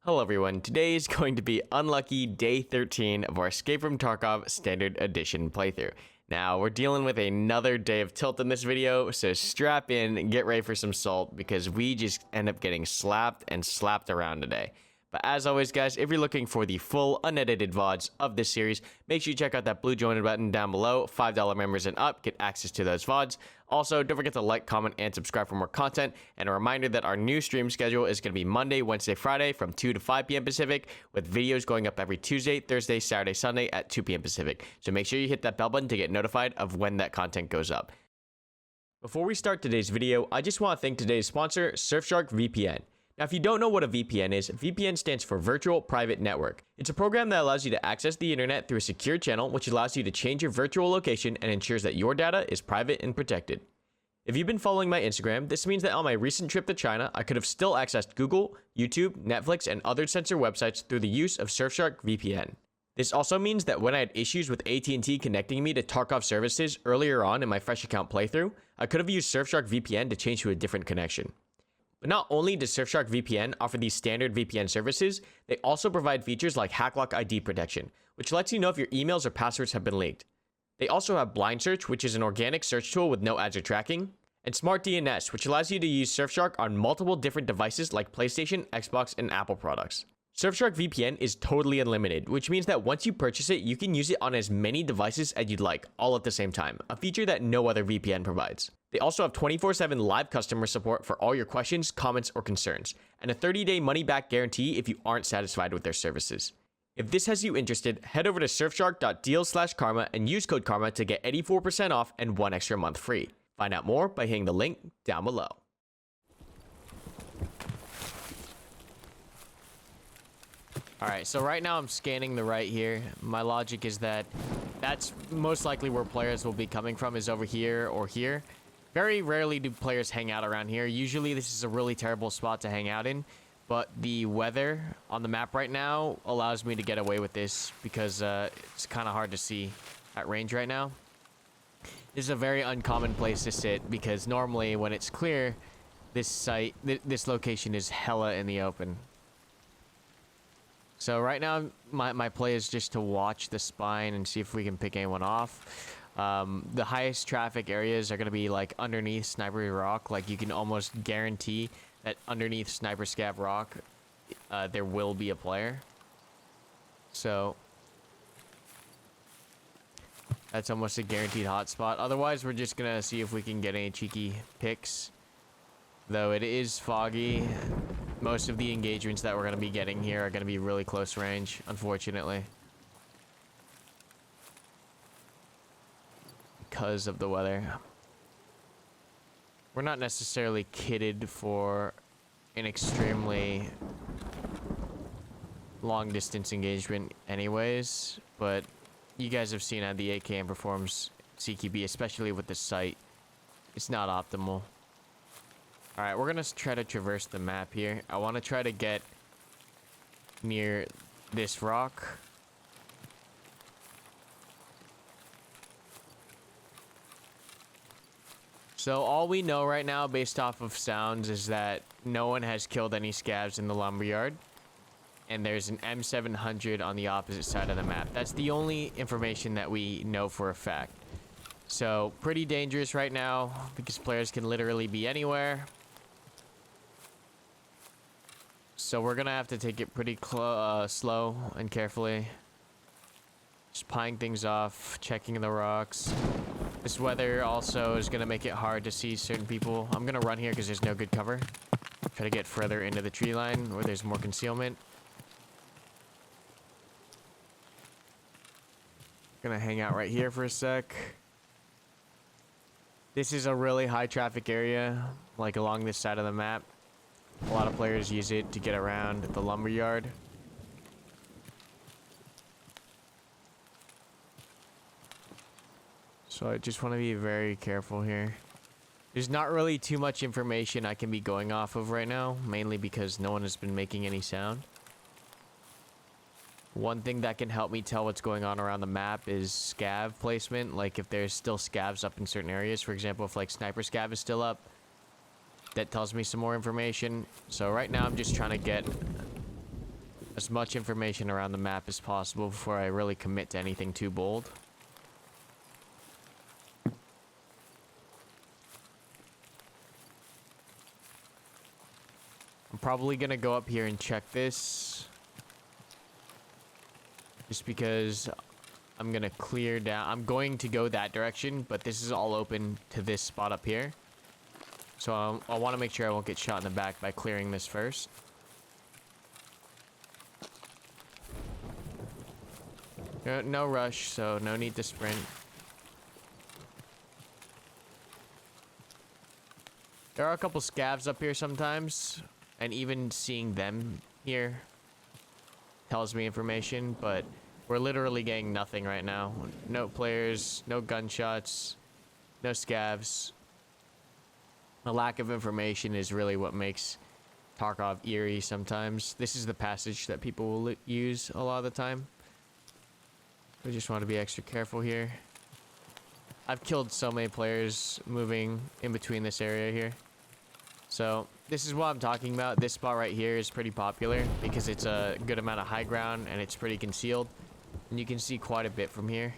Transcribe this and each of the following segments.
Hello everyone, today is going to be unlucky day 13 of our Escape from Tarkov Standard Edition playthrough. Now, we're dealing with another day of tilt in this video, so strap in and get ready for some salt because we just end up getting slapped and slapped around today. But as always guys, if you're looking for the full unedited VODs of this series, make sure you check out that blue join button down below. $5 members and up get access to those VODs. Also, don't forget to like, comment, and subscribe for more content. And a reminder that our new stream schedule is going to be Monday, Wednesday, Friday from 2 to 5 p.m. Pacific, with videos going up every Tuesday, Thursday, Saturday, Sunday at 2 p.m. Pacific. So make sure you hit that bell button to get notified of when that content goes up. Before we start today's video, I just want to thank today's sponsor, Surfshark VPN. Now, if you don't know what a VPN is, VPN stands for Virtual Private Network. It's a program that allows you to access the internet through a secure channel, which allows you to change your virtual location and ensures that your data is private and protected. If you've been following my Instagram, this means that on my recent trip to China, I could have still accessed Google, YouTube, Netflix, and other censor websites through the use of Surfshark VPN. This also means that when I had issues with AT&T connecting me to Tarkov services earlier on in my fresh account playthrough, I could have used Surfshark VPN to change to a different connection. But not only does Surfshark VPN offer these standard VPN services, they also provide features like HackLock ID protection, which lets you know if your emails or passwords have been leaked. They also have Blind Search, which is an organic search tool with no ads or tracking, and Smart DNS, which allows you to use Surfshark on multiple different devices like PlayStation, Xbox, and Apple products. Surfshark VPN is totally unlimited, which means that once you purchase it, you can use it on as many devices as you'd like, all at the same time, a feature that no other VPN provides. They also have 24/7 live customer support for all your questions, comments, or concerns, and a 30-day money-back guarantee if you aren't satisfied with their services. If this has you interested, head over to surfshark.deal/karma and use code KARMA to get 84% off and 1 extra month free. Find out more by hitting the link down below. Alright, so right now I'm scanning the right here. My logic is that that's most likely where players will be coming from, is over here or here. Very rarely do players hang out around here. Usually this is a really terrible spot to hang out in, but the weather on the map right now allows me to get away with this because it's kind of hard to see at range right now. This is a very uncommon place to sit because normally when it's clear, this location is hella in the open. So right now, my play is just to watch the spine and see if we can pick anyone off. The highest traffic areas are going to be like underneath Sniper Rock. Like you can almost guarantee that underneath Sniper Scav Rock, there will be a player. So that's almost a guaranteed hotspot. Otherwise, we're just going to see if we can get any cheeky picks. Though it is foggy. Most of the engagements that we're going to be getting here are going to be really close range, unfortunately. Because of the weather. We're not necessarily kitted for an extremely long distance engagement anyways, but you guys have seen how the AKM performs CQB, especially with the sight. It's not optimal. Alright, we're gonna try to traverse the map here. I want to try to get near this rock. So all we know right now based off of sounds is that no one has killed any scavs in the lumberyard. And there's an M700 on the opposite side of the map. That's the only information that we know for a fact. So pretty dangerous right now because players can literally be anywhere. So we're gonna have to take it pretty slow and carefully. Just pieing things off, checking the rocks. This weather also is gonna make it hard to see certain people. I'm gonna run here because there's no good cover. Try to get further into the tree line where there's more concealment. Gonna hang out right here for a sec. This is a really high traffic area, like along this side of the map. A lot of players use it to get around the lumberyard. So I just want to be very careful here. There's not really too much information I can be going off of right now, mainly because no one has been making any sound. One thing that can help me tell what's going on around the map is scav placement. Like if there's still scavs up in certain areas. For example, if like Sniper Scav is still up, that tells me some more information. So right now I'm just trying to get as much information around the map as possible before I really commit to anything too bold. I'm probably gonna go up here and check this. Just because I'm gonna clear down. I'm going to go that direction, but this is all open to this spot up here. So I want to make sure I won't get shot in the back by clearing this first. No rush, so no need to sprint. There are a couple scavs up here sometimes, and even seeing them here tells me information, but we're literally getting nothing right now. No players, no gunshots, no scavs. The lack of information is really what makes Tarkov eerie sometimes. This is the passage that people will use a lot of the time. We just want to be extra careful here. I've killed so many players moving in between this area here. So this is what I'm talking about. This spot right here is pretty popular because it's a good amount of high ground and it's pretty concealed. And you can see quite a bit from here.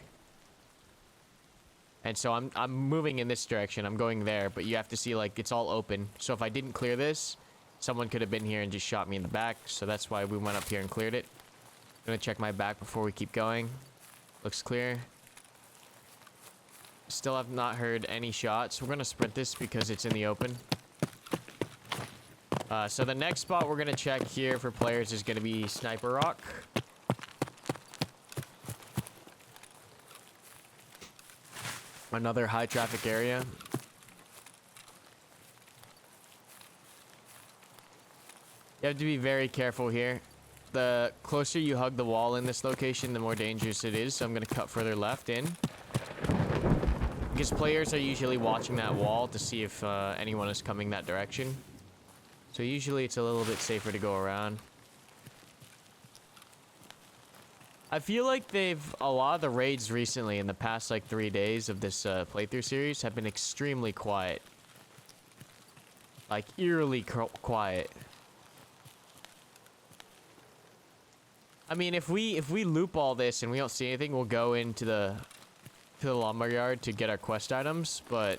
And so I'm moving in this direction. I'm going there, but you have to see, like, it's all open. So if I didn't clear this, someone could have been here and just shot me in the back. So that's why we went up here and cleared it. I'm gonna check my back before we keep going. Looks clear. Still have not heard any shots. We're gonna sprint this because it's in the open. So the next spot we're gonna check here for players is gonna be Sniper Rock. Another high traffic area. You have to be very careful here. The closer you hug the wall in this location, the more dangerous it is. So I'm going to cut further left in. Because players are usually watching that wall to see if anyone is coming that direction. So usually it's a little bit safer to go around. I feel like a lot of the raids recently in the past like 3 days of this playthrough series have been extremely quiet. Like eerily quiet. I mean, if we loop all this and we don't see anything, we'll go into the lumberyard to get our quest items, but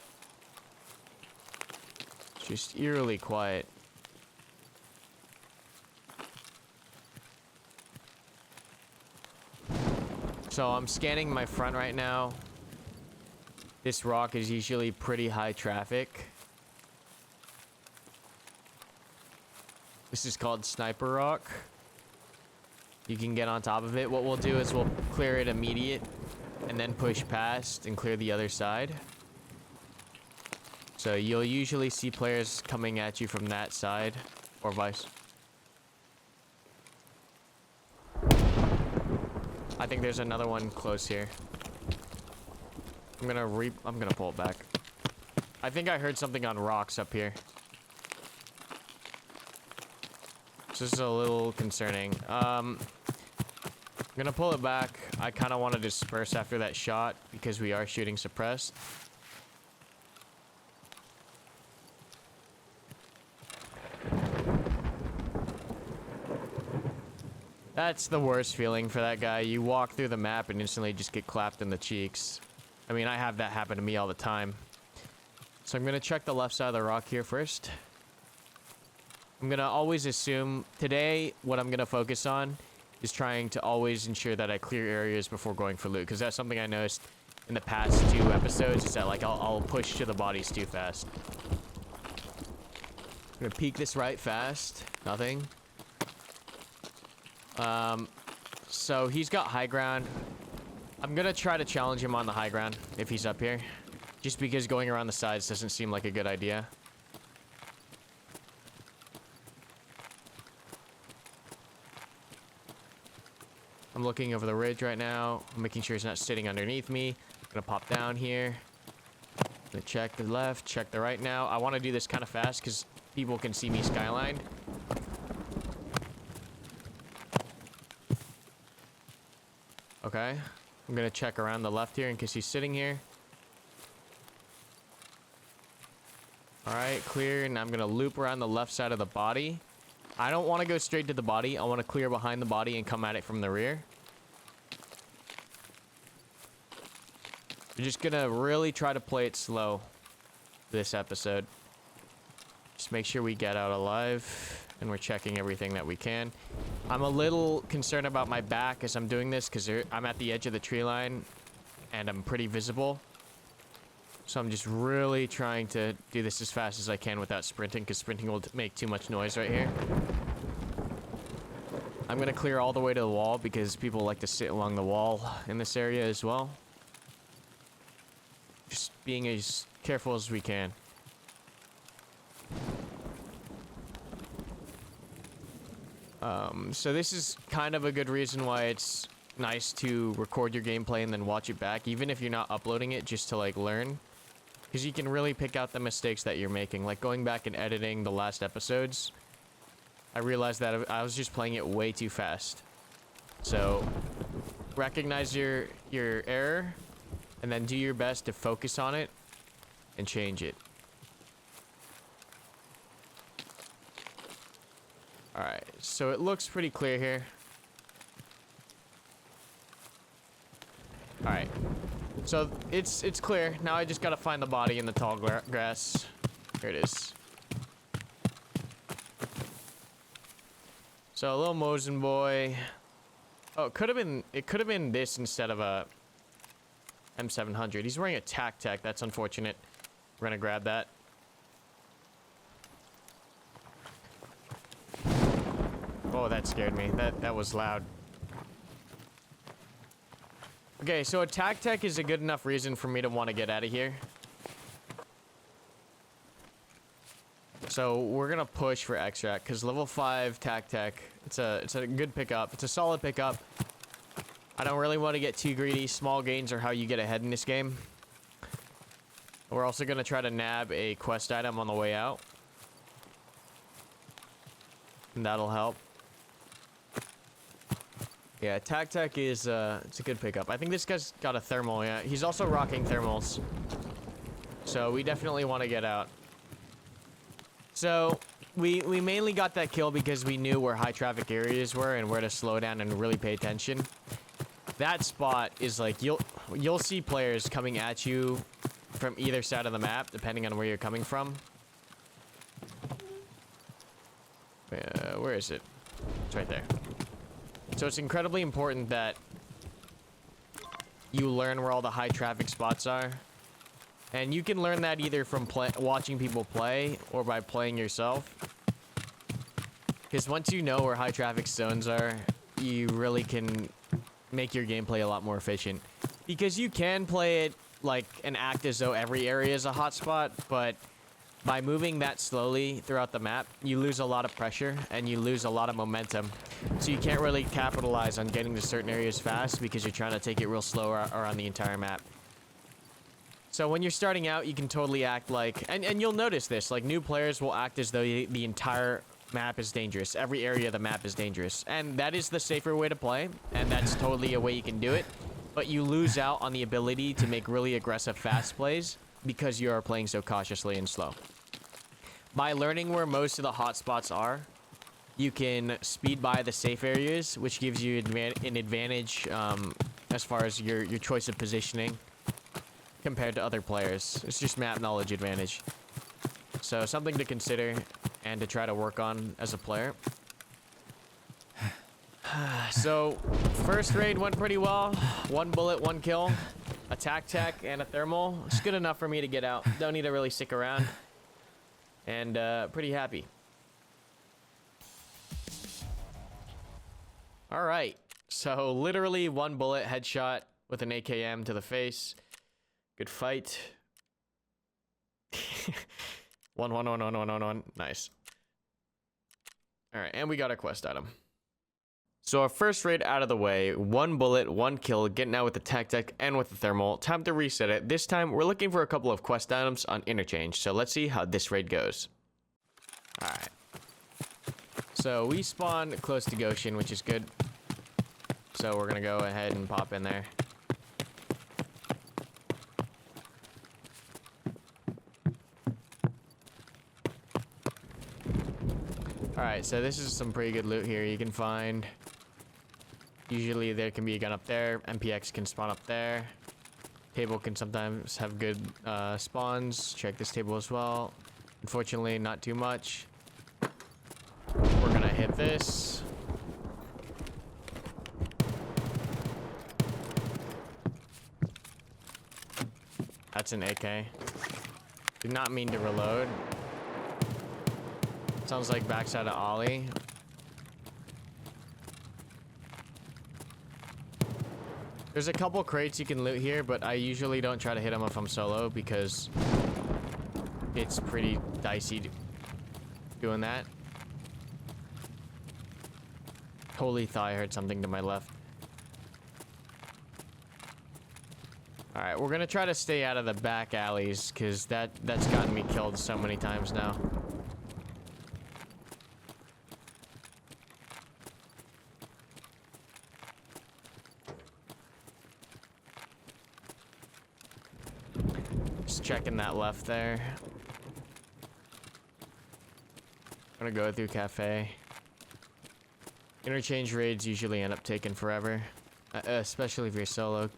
it's just eerily quiet. So I'm scanning my front right now. This rock is usually pretty high traffic. This is called Sniper Rock. You can get on top of it. What we'll do is we'll clear it immediate and then push past and clear the other side. So you'll usually see players coming at you from that side or vice. I think there's another one close here. I'm gonna pull it back. I think I heard something on rocks up here. This is a little concerning. I'm gonna pull it back. I kind of want to disperse after that shot because we are shooting suppressed. That's the worst feeling for that guy. You walk through the map and instantly just get clapped in the cheeks. I mean, I have that happen to me all the time. So I'm gonna check the left side of the rock here first. I'm gonna always assume today what I'm gonna focus on is trying to always ensure that I clear areas before going for loot, because that's something I noticed in the past 2 episodes is that like I'll push to the bodies too fast. I'm gonna peek this right fast. Nothing. So he's got high ground. I'm gonna try to challenge him on the high ground if he's up here, just because going around the sides doesn't seem like a good idea. I'm looking over the ridge right now. I'm making sure he's not sitting underneath me. I'm gonna pop down here. Gonna check the left, check the right now. I want to do this kind of fast because people can see me skylined. Okay. I'm gonna check around the left here in case he's sitting here. Alright, clear. And I'm gonna loop around the left side of the body. I don't want to go straight to the body. I want to clear behind the body and come at it from the rear. We're just gonna really try to play it slow this episode. Just make sure we get out alive, and we're checking everything that we can. I'm a little concerned about my back as I'm doing this because I'm at the edge of the tree line and I'm pretty visible. So I'm just really trying to do this as fast as I can without sprinting, because sprinting will make too much noise right here. I'm gonna clear all the way to the wall because people like to sit along the wall in this area as well. Just being as careful as we can. So this is kind of a good reason why it's nice to record your gameplay and then watch it back, even if you're not uploading it, just to like learn. Because you can really pick out the mistakes that you're making. Like going back and editing the last episodes, I realized that I was just playing it way too fast. So recognize your error and then do your best to focus on it and change it. Alright, so it looks pretty clear here. Alright, so it's clear. Now I just gotta find the body in the tall grass. Here it is. So a little Mosin boy. Oh, it could have been this instead of a M700. He's wearing a tac. That's unfortunate. We're gonna grab that. Oh, that scared me. That was loud. Okay, so a tac is a good enough reason for me to want to get out of here. So we're gonna push for extract because level 5 tac. It's a good pickup. It's a solid pickup. I don't really want to get too greedy. Small gains are how you get ahead in this game. We're also gonna try to nab a quest item on the way out, and that'll help. Yeah, tac is it's a good pickup. I think this guy's got a thermal. Yeah, he's also rocking thermals, so we definitely want to get out. So we mainly got that kill because we knew where high traffic areas were and where to slow down and really pay attention. That spot is like you'll see players coming at you from either side of the map depending on where you're coming from. Where is it? It's right there. So it's incredibly important that you learn where all the high traffic spots are. And you can learn that either from watching people play or by playing yourself. Because once you know where high traffic zones are, you really can make your gameplay a lot more efficient. Because you can play it like and act as though every area is a hotspot, but by moving that slowly throughout the map, you lose a lot of pressure and you lose a lot of momentum. So you can't really capitalize on getting to certain areas fast because you're trying to take it real slow around the entire map. So when you're starting out, you can totally act like, and you'll notice this, like new players will act as though the entire map is dangerous. Every area of the map is dangerous. And that is the safer way to play, and that's totally a way you can do it. But you lose out on the ability to make really aggressive fast plays because you are playing so cautiously and slow. By learning where most of the hotspots are, you can speed by the safe areas, which gives you an advantage as far as your choice of positioning compared to other players. It's just map knowledge advantage. So something to consider and to try to work on as a player. So first raid went pretty well. 1 bullet, 1 kill, a tac, and a thermal. It's good enough for me to get out. Don't need to really stick around. And pretty happy. All right. So literally 1 bullet headshot with an AKM to the face. Good fight. 1. Nice. All right, and we got our quest item. So our first raid out of the way, 1 bullet, 1 kill, getting out with the tac and with the thermal. Time to reset it. This time we're looking for a couple of quest items on Interchange. So let's see how this raid goes. All right. So we spawn close to Goshen, which is good. So we're gonna go ahead and pop in there. Alright, so this is some pretty good loot here you can find. Usually there can be a gun up there. MPX can spawn up there. Table can sometimes have good spawns. Check this table as well. Unfortunately, not too much. We're gonna hit this. That's an AK. Did not mean to reload. Sounds like backside of Ollie. There's a couple crates you can loot here, but I usually don't try to hit them if I'm solo because it's pretty dicey doing that. Holy thought I heard something to my left. Alright, we're gonna try to stay out of the back alleys because that's gotten me killed so many times now. Just checking that left there. I'm gonna go through cafe. Interchange raids usually end up taking forever, especially if you're solo.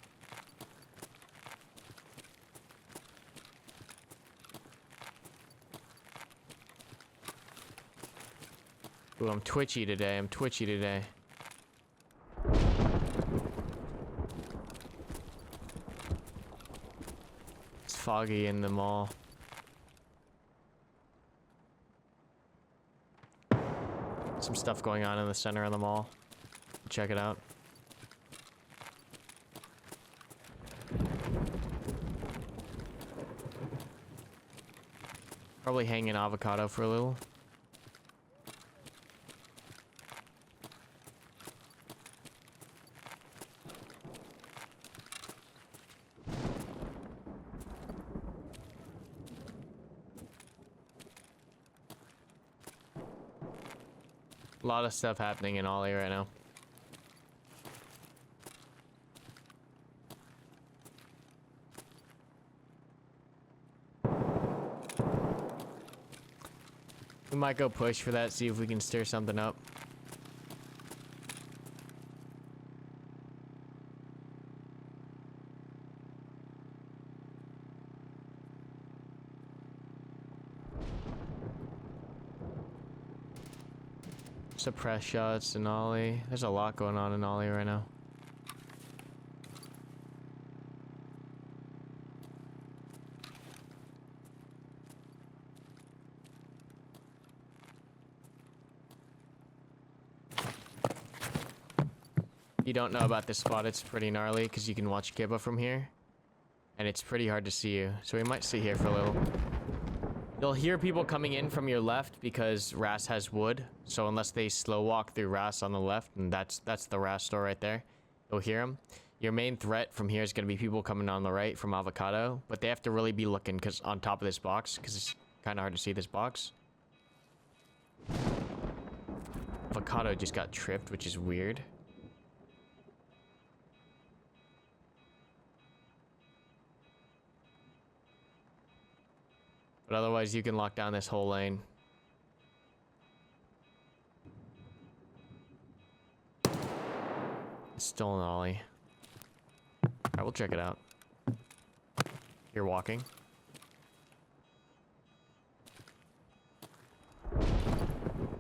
Ooh, I'm twitchy today. I'm twitchy today. It's foggy in the mall. Some stuff going on in the center of the mall. Check it out. Probably hanging avocado for a little. A lot of stuff happening in Ollie right now. We might go push for that, see if we can stir something up. Suppress shots in Ollie. There's a lot going on in Ollie right now. You don't know about this spot, it's pretty gnarly because you can watch Kibba from here. And it's pretty hard to see you. So we might sit here for a little. You'll hear people coming in from your left because Ras has wood. So unless they slow walk through Ras on the left, and that's the Ras store right there, you'll hear them. Your main threat from here is going to be people coming on the right from Avocado, but they have to really be looking because on top of this box, because it's kind of hard to see this box. Avocado just got tripped, which is weird. But otherwise, you can lock down this whole lane. It's still an Ollie. Alright, we'll check it out. You're walking.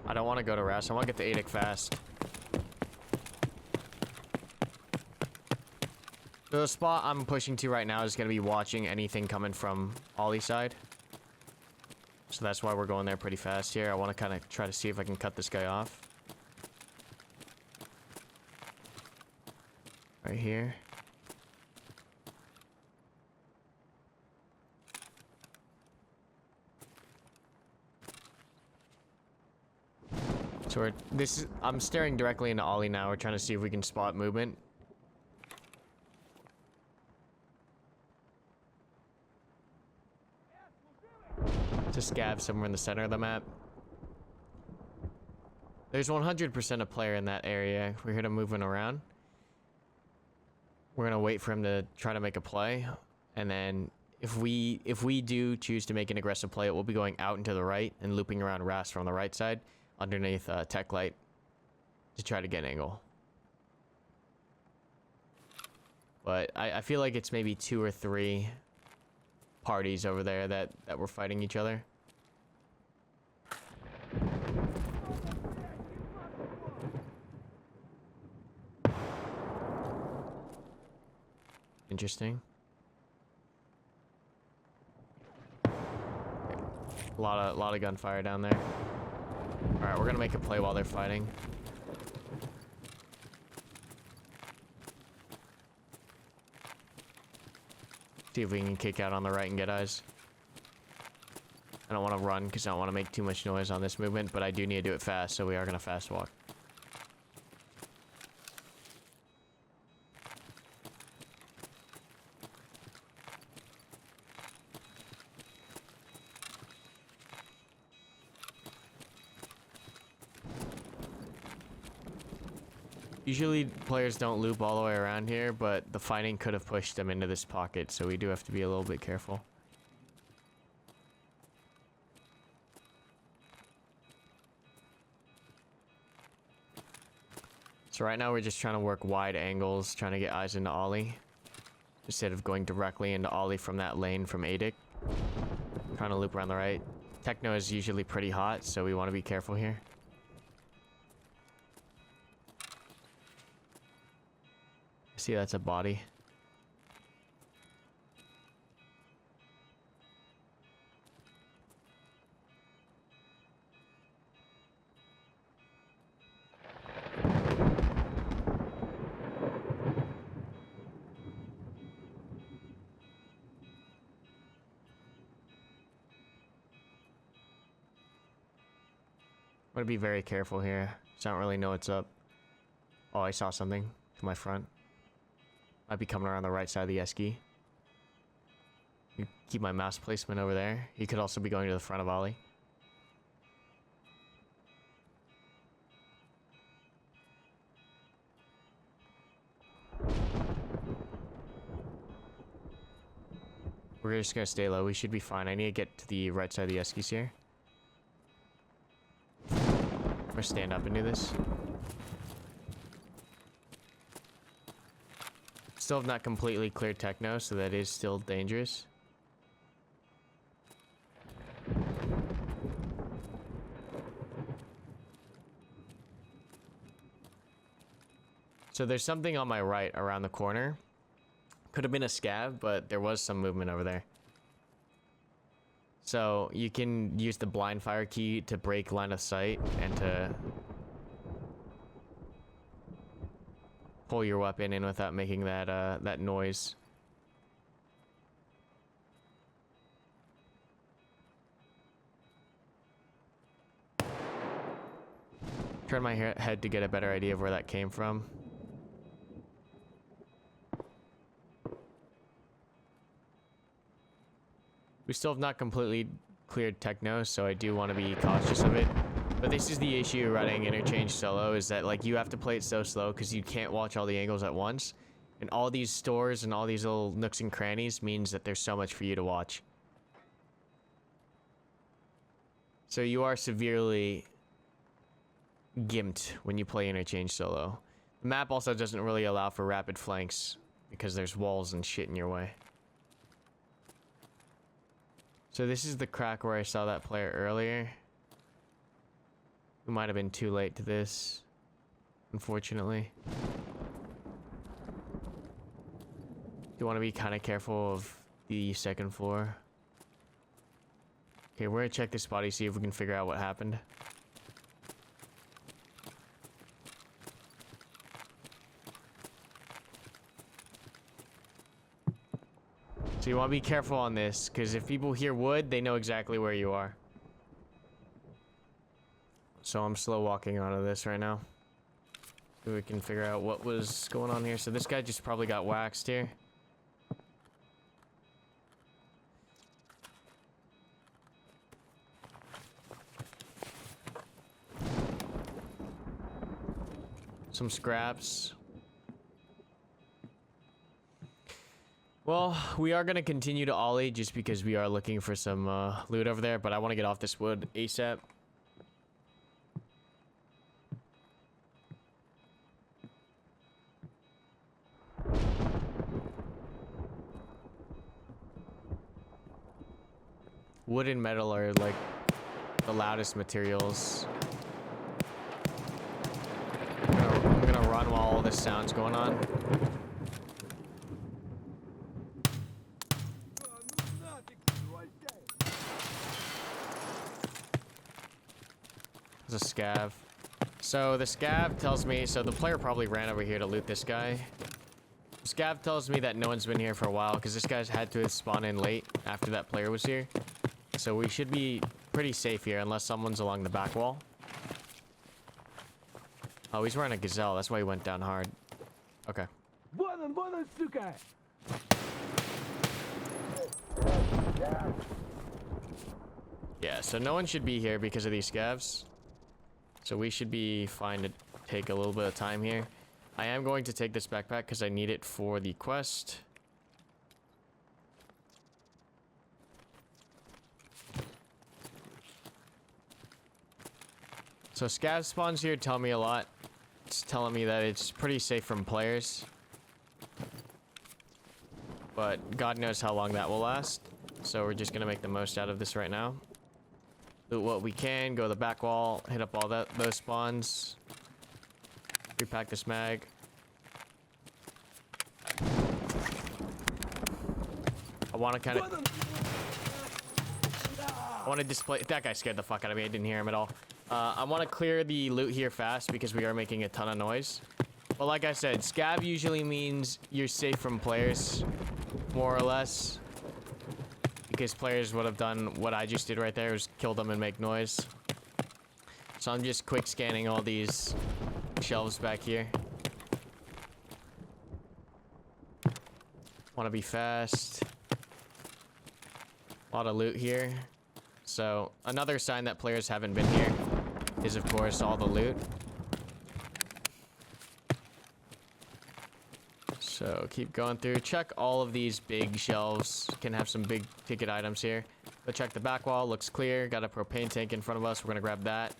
I don't want to go to Ras. I want to get to Adic fast. So the spot I'm pushing to right now is going to be watching anything coming from Ollie's side. So that's why we're going there pretty fast here. I want to kind of try to see if I can cut this guy off. Right here. So I'm staring directly into Ollie now. We're trying to see if we can spot movement. To scav somewhere in the center of the map. There's 100% a player in that area. We're here to move him around. We're gonna wait for him to try to make a play, and then if we do choose to make an aggressive play, it will be going out into the right and looping around Ras from the right side. underneath tech light to try to get an angle. But I feel like it's maybe 2 or 3 parties over there that were fighting each other. Interesting. A lot of gunfire down there. All right, we're gonna make a play while they're fighting. See if we can kick out on the right and get eyes. I don't want to run because I don't want to make too much noise on this movement, but I do need to do it fast, so we are gonna fast walk. Usually players don't loop all the way around here, but the fighting could have pushed them into this pocket, so we do have to be a little bit careful. So right now we're just trying to work wide angles, trying to get eyes into Ollie, instead of going directly into Ollie from that lane from Adic. Trying to loop around the right. Techno is usually pretty hot, so we want to be careful here. See, that's a body. I'm gonna be very careful here. I don't really know what's up. Oh, I saw something to my front. Might be coming around the right side of the esky. Keep my mouse placement over there. He could also be going to the front of Ollie. We're just gonna stay low. We should be fine. I need to get to the right side of the eskies here. I'm gonna stand up and do this. Still have not completely cleared techno, so that is still dangerous. So there's something on my right around the corner. Could have been a scav, but there was some movement over there. So you can use the blind fire key to break line of sight and to pull your weapon in without making that that noise. Turn my head to get a better idea of where that came from. We still have not completely cleared techno, so I do want to be cautious of it. But this is the issue running Interchange solo, is that like you have to play it so slow because you can't watch all the angles at once. And all these stores and all these little nooks and crannies means that there's so much for you to watch. So you are severely gimped when you play Interchange solo. The map also doesn't really allow for rapid flanks because there's walls and shit in your way. So this is the crack where I saw that player earlier. We might have been too late to this, unfortunately. You want to be kind of careful of the second floor. Okay, we're gonna check this body, see if we can figure out what happened. So you want to be careful on this, because if people hear wood, they know exactly where you are. So I'm slow walking onto this right now. So we can figure out what was going on here. So this guy just probably got waxed here. Some scraps. Well, we are going to continue to ollie just because we are looking for some loot over there, but I want to get off this wood ASAP. wood and metal are like the loudest materials. I'm gonna run while all this sound's going on. There's a scav. So the scav tells me, so the player probably ran over here to loot this guy. Scav tells me that no one's been here for a while because this guy's had to spawn in late after that player was here. So we should be pretty safe here unless someone's along the back wall. Oh, he's wearing a gazelle. That's why he went down hard. Okay. Yeah, so no one should be here because of these scavs. So we should be fine to take a little bit of time here. I am going to take this backpack because I need it for the quest. So scav spawns here tell me a lot. It's telling me that it's pretty safe from players. But God knows how long that will last. So we're just going to make the most out of this right now. Loot what we can, go to the back wall, hit up all those spawns. Repack this mag. I want to display. That guy scared the fuck out of me. I didn't hear him at all. I want to clear the loot here fast because we are making a ton of noise. But like I said, scav usually means you're safe from players, more or less. Because players would have done what I just did right there, was kill them and make noise. So I'm just quick scanning all these shelves back here. Want to be fast. A lot of loot here. So another sign that players haven't been here is of course all the loot. So keep going through. Check all of these big shelves. Can have some big ticket items here. But check the back wall. Looks clear. Got a propane tank in front of us. We're gonna grab that.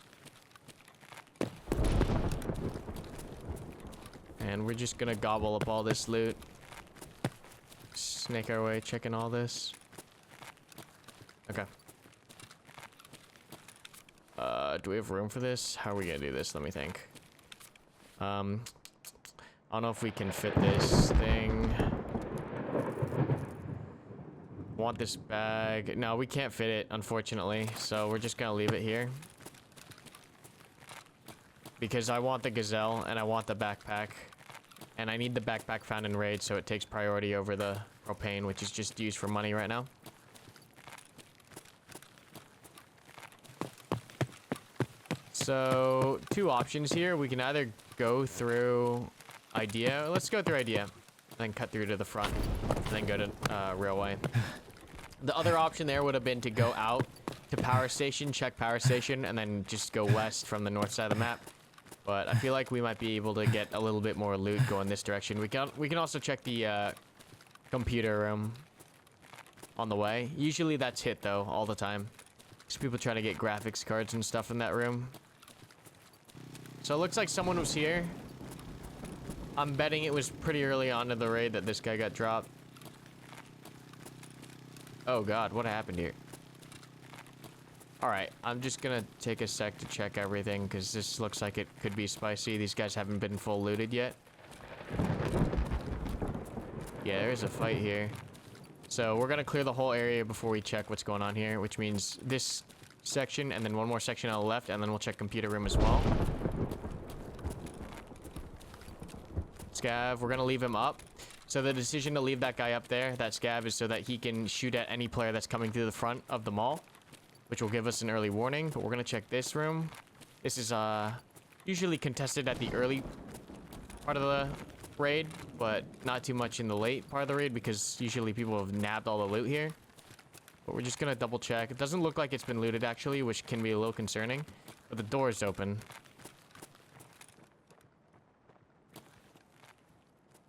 And we're just gonna gobble up all this loot. Snake our way, checking all this. Okay. Do we have room for this? How are we gonna do this? Let me think. I don't know if we can fit this thing. Want this bag? No, we can't fit it, unfortunately. So we're just gonna leave it here. Because I want the gazelle and I want the backpack. And I need the backpack found in raid, so it takes priority over the propane, which is just used for money right now. So, two options here. We can either go through idea. Let's go through idea. Then cut through to the front. And then go to railway. The other option there would have been to go out to power station, check power station, and then just go west from the north side of the map. But I feel like we might be able to get a little bit more loot going this direction. We can also check the computer room on the way. Usually that's hit though, all the time. Because people try to get graphics cards and stuff in that room. So it looks like someone was here. I'm betting it was pretty early on in the raid that this guy got dropped. Oh god, what happened here? Alright, I'm just gonna take a sec to check everything, because this looks like it could be spicy. These guys haven't been full looted yet. Yeah, there's a fight here. So we're gonna clear the whole area before we check what's going on here, which means this section, and then one more section on the left, and then we'll check computer room as well. Scav, we're gonna leave him up. So the decision to leave that guy up there, that scav, is so that he can shoot at any player that's coming through the front of the mall, which will give us an early warning. But we're gonna check this room. This is usually contested at the early part of the raid, but not too much in the late part of the raid because usually people have nabbed all the loot here. But we're just gonna double check. It doesn't look like it's been looted actually, which can be a little concerning, but the door is open.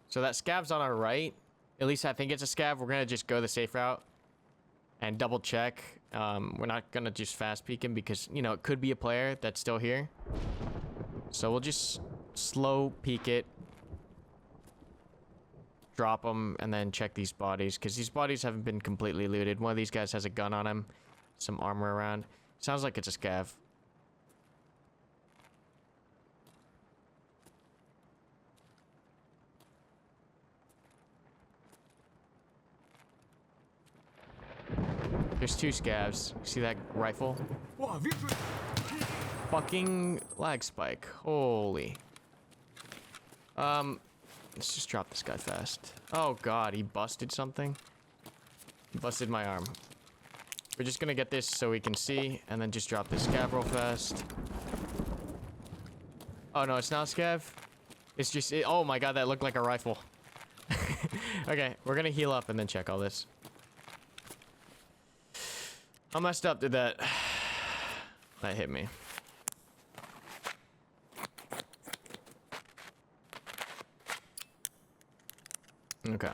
So that scav's on our right. At least I think it's a scav. We're gonna just go the safe route and double check. We're not gonna just fast peek him because, you know, it could be a player that's still here. So we'll just slow peek it, drop them, and then check these bodies because these bodies haven't been completely looted. One of these guys has a gun on him. some armor around. Sounds like it's a scav. There's two scavs. See that rifle? Fucking lag spike. Holy. Let's just drop this guy fast. Oh god, he busted something. He busted my arm. We're just gonna get this so we can see, and then just drop this scav real fast. Oh no, it's not scav. It's just, oh my god, that looked like a rifle. Okay, we're gonna heal up and then check all this. How messed up did that hit me? Okay.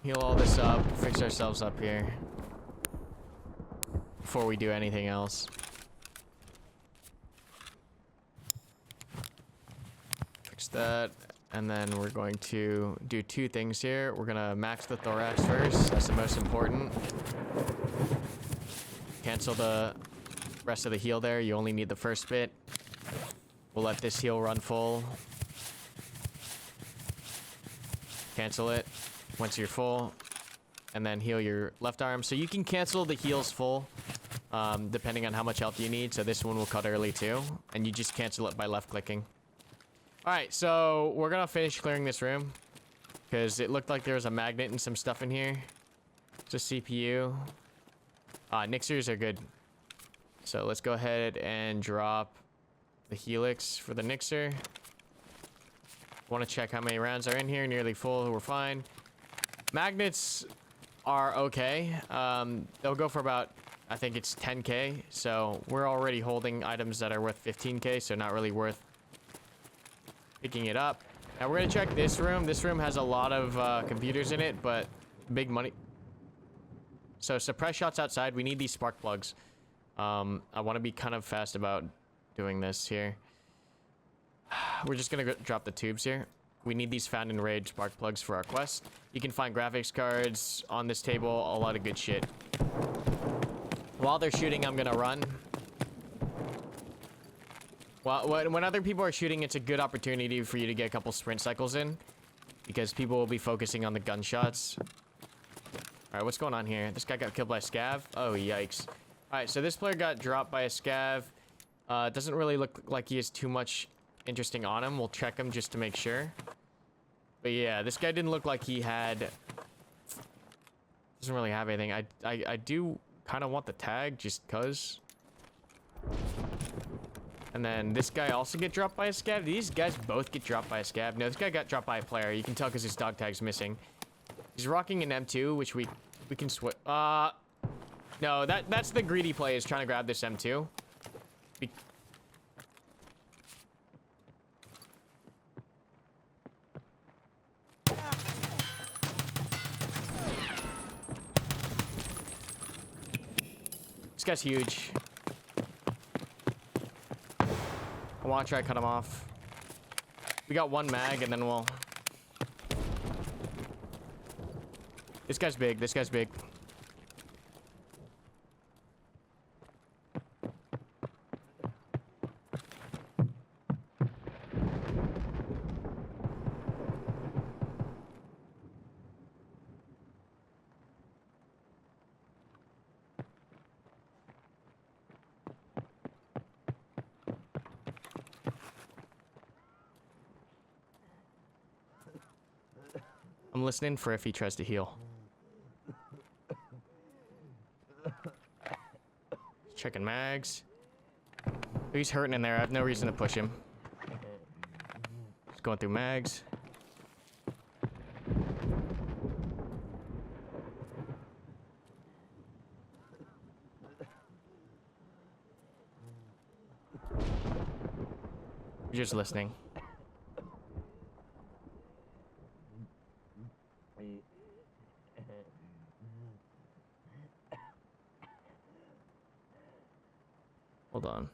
Heal all this up, fix ourselves up here before we do anything else. Fix that, and then we're going to do two things here. We're gonna max the thorax first. That's the most important. Cancel the rest of the heal there. You only need the first bit. We'll let this heal run full. Cancel it once you're full, and then heal your left arm. So you can cancel the heals full, depending on how much health you need. So this one will cut early too, and you just cancel it by left clicking. All right, so we're gonna finish clearing this room because it looked like there was a magnet and some stuff in here. It's a CPU. Nixers are good. So let's go ahead and drop the helix for the Nixer. Want to check how many rounds are in here. Nearly full. We're fine. Magnets are okay. They'll go for about, I think it's 10k. So we're already holding items that are worth 15k, so not really worth picking it up. Now we're gonna check this room. This room has a lot of computers in it, but big money. So suppress shots outside. We need these spark plugs. I want to be kind of fast about doing this here. We're just gonna drop the tubes here. We need these found in raid spark plugs for our quest. You can find graphics cards on this table, a lot of good shit. While they're shooting, I'm gonna run. Well, when other people are shooting, it's a good opportunity for you to get a couple sprint cycles in, because people will be focusing on the gunshots. All right, what's going on here? This guy got killed by a scav. Oh, yikes. All right, so this player got dropped by a scav. Doesn't really look like he has too much interesting on him. We'll check him just to make sure. But yeah, this guy didn't look like he had... Doesn't really have anything. I do kind of want the tag just cuz. And then this guy also get dropped by a scav. These guys both get dropped by a scav. No, this guy got dropped by a player. You can tell because his dog tag's missing. He's rocking an M2, which we can switch. No, that's the greedy play, is trying to grab this M2. This guy's huge. I want to try to cut him off. We got one mag, and then we'll... This guy's big. This guy's big. I'm listening for if he tries to heal. Checking mags. He's hurting in there. I have no reason to push him. Just going through mags. You're just listening. Hold on.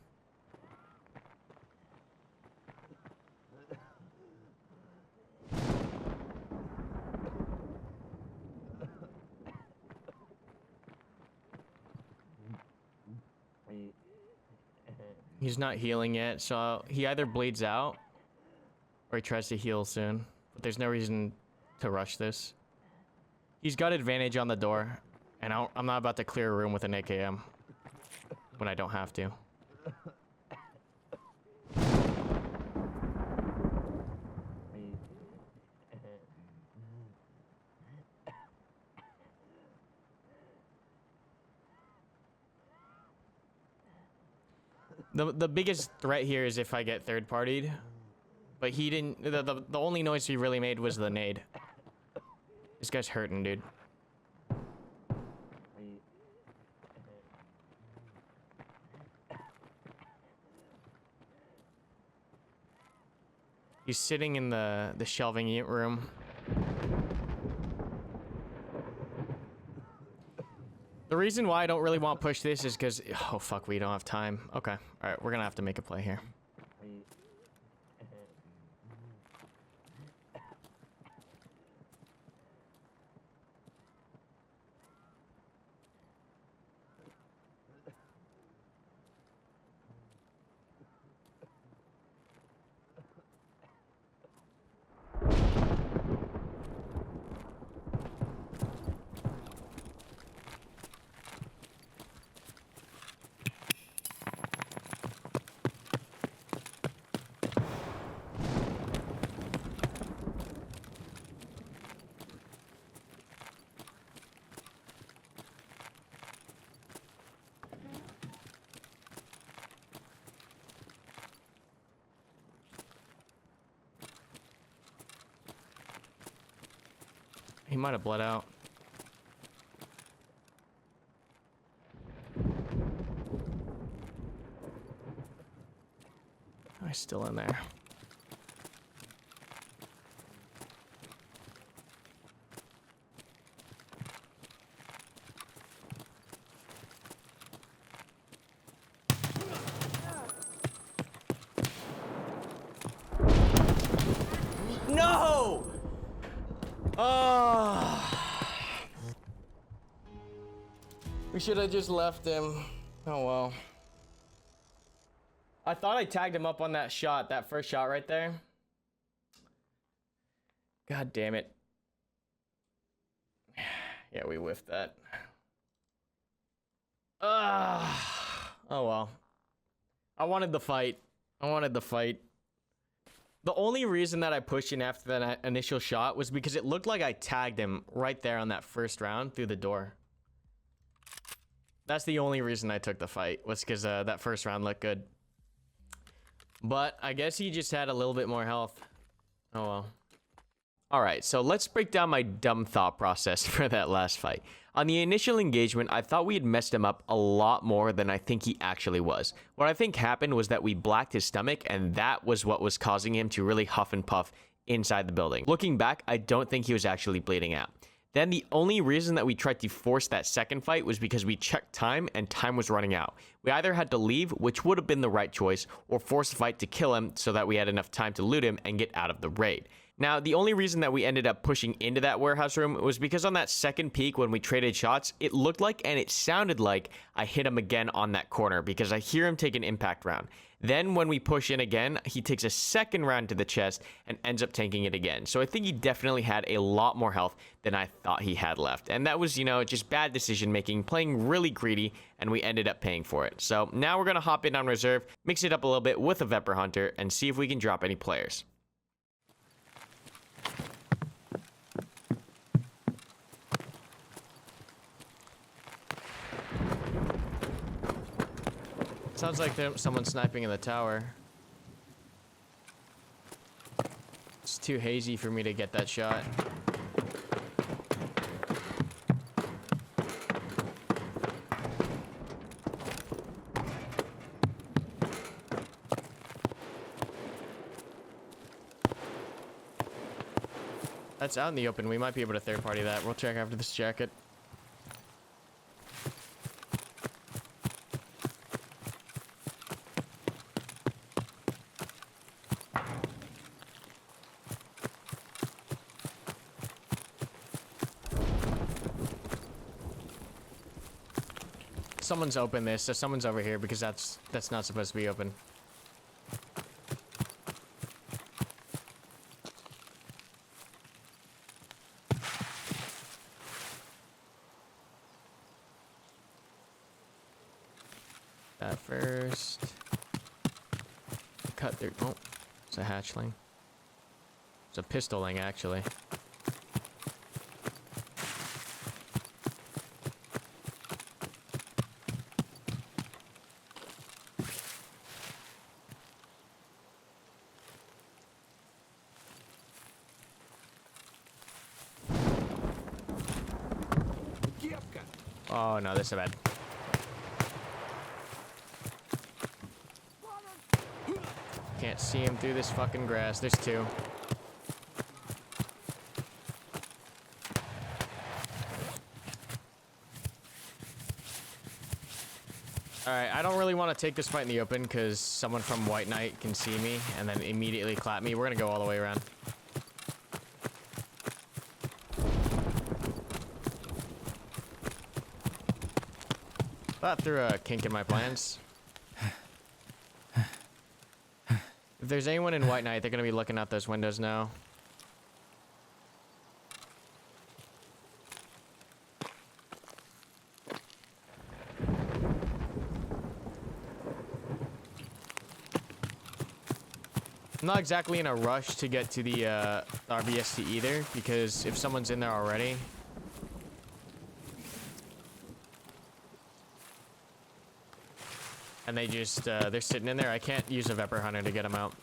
He's not healing yet, so he either bleeds out or he tries to heal soon. But there's no reason to rush this. He's got advantage on the door, and I'm not about to clear a room with an AKM when I don't have to. The biggest threat here is if I get third partied, but he didn't. The only noise he really made was the nade. This guy's hurting, dude. He's sitting in the shelving room. The reason why I don't really want to push this is because... Oh, fuck, we don't have time. Okay. All right, we're going to have to make a play here. He might have bled out. Oh, he's still in there. No! We should have just left him. Oh well. I thought I tagged him up on that shot, that first shot right there. God damn it. Yeah, we whiffed that. Oh well. I wanted the fight. The only reason that I pushed in after that initial shot was because it looked like I tagged him right there on that first round through the door. That's the only reason I took the fight, was because that first round looked good. But I guess he just had a little bit more health. Oh well. Alright, so let's break down my dumb thought process for that last fight. On the initial engagement, I thought we had messed him up a lot more than I think he actually was. What I think happened was that we blacked his stomach, and that was what was causing him to really huff and puff inside the building. Looking back, I don't think he was actually bleeding out. Then the only reason that we tried to force that second fight was because we checked time and time was running out. We either had to leave, which would have been the right choice, or force the fight to kill him so that we had enough time to loot him and get out of the raid. Now, the only reason that we ended up pushing into that warehouse room was because on that second peek when we traded shots, it looked like and it sounded like I hit him again on that corner because I hear him take an impact round. Then when we push in again, he takes a second round to the chest and ends up tanking it again. So I think he definitely had a lot more health than I thought he had left. And that was, you know, just bad decision making, playing really greedy, and we ended up paying for it. So now we're going to hop in on reserve, mix it up a little bit with a Vepr Hunter, and see if we can drop any players. Sounds like someone's sniping in the tower. It's too hazy for me to get that shot. That's out in the open. We might be able to third party that. We'll check after this jacket. someone's open this, so someone's over here because that's not supposed to be open. That first. Cut through. Oh, it's a hatchling. It's a pistoling, actually. Oh no, this is bad. Can't see him through this fucking grass. There's two. Alright, I don't really want to take this fight in the open because someone from White Knight can see me and then immediately clap me. We're gonna go all the way around. That threw a kink in my plans. If there's anyone in White Knight, they're gonna be looking out those windows now. I'm not exactly in a rush to get to the RBST either, because if someone's in there already... and they just, they're sitting in there, I can't use a Vepr Hunter to get them out.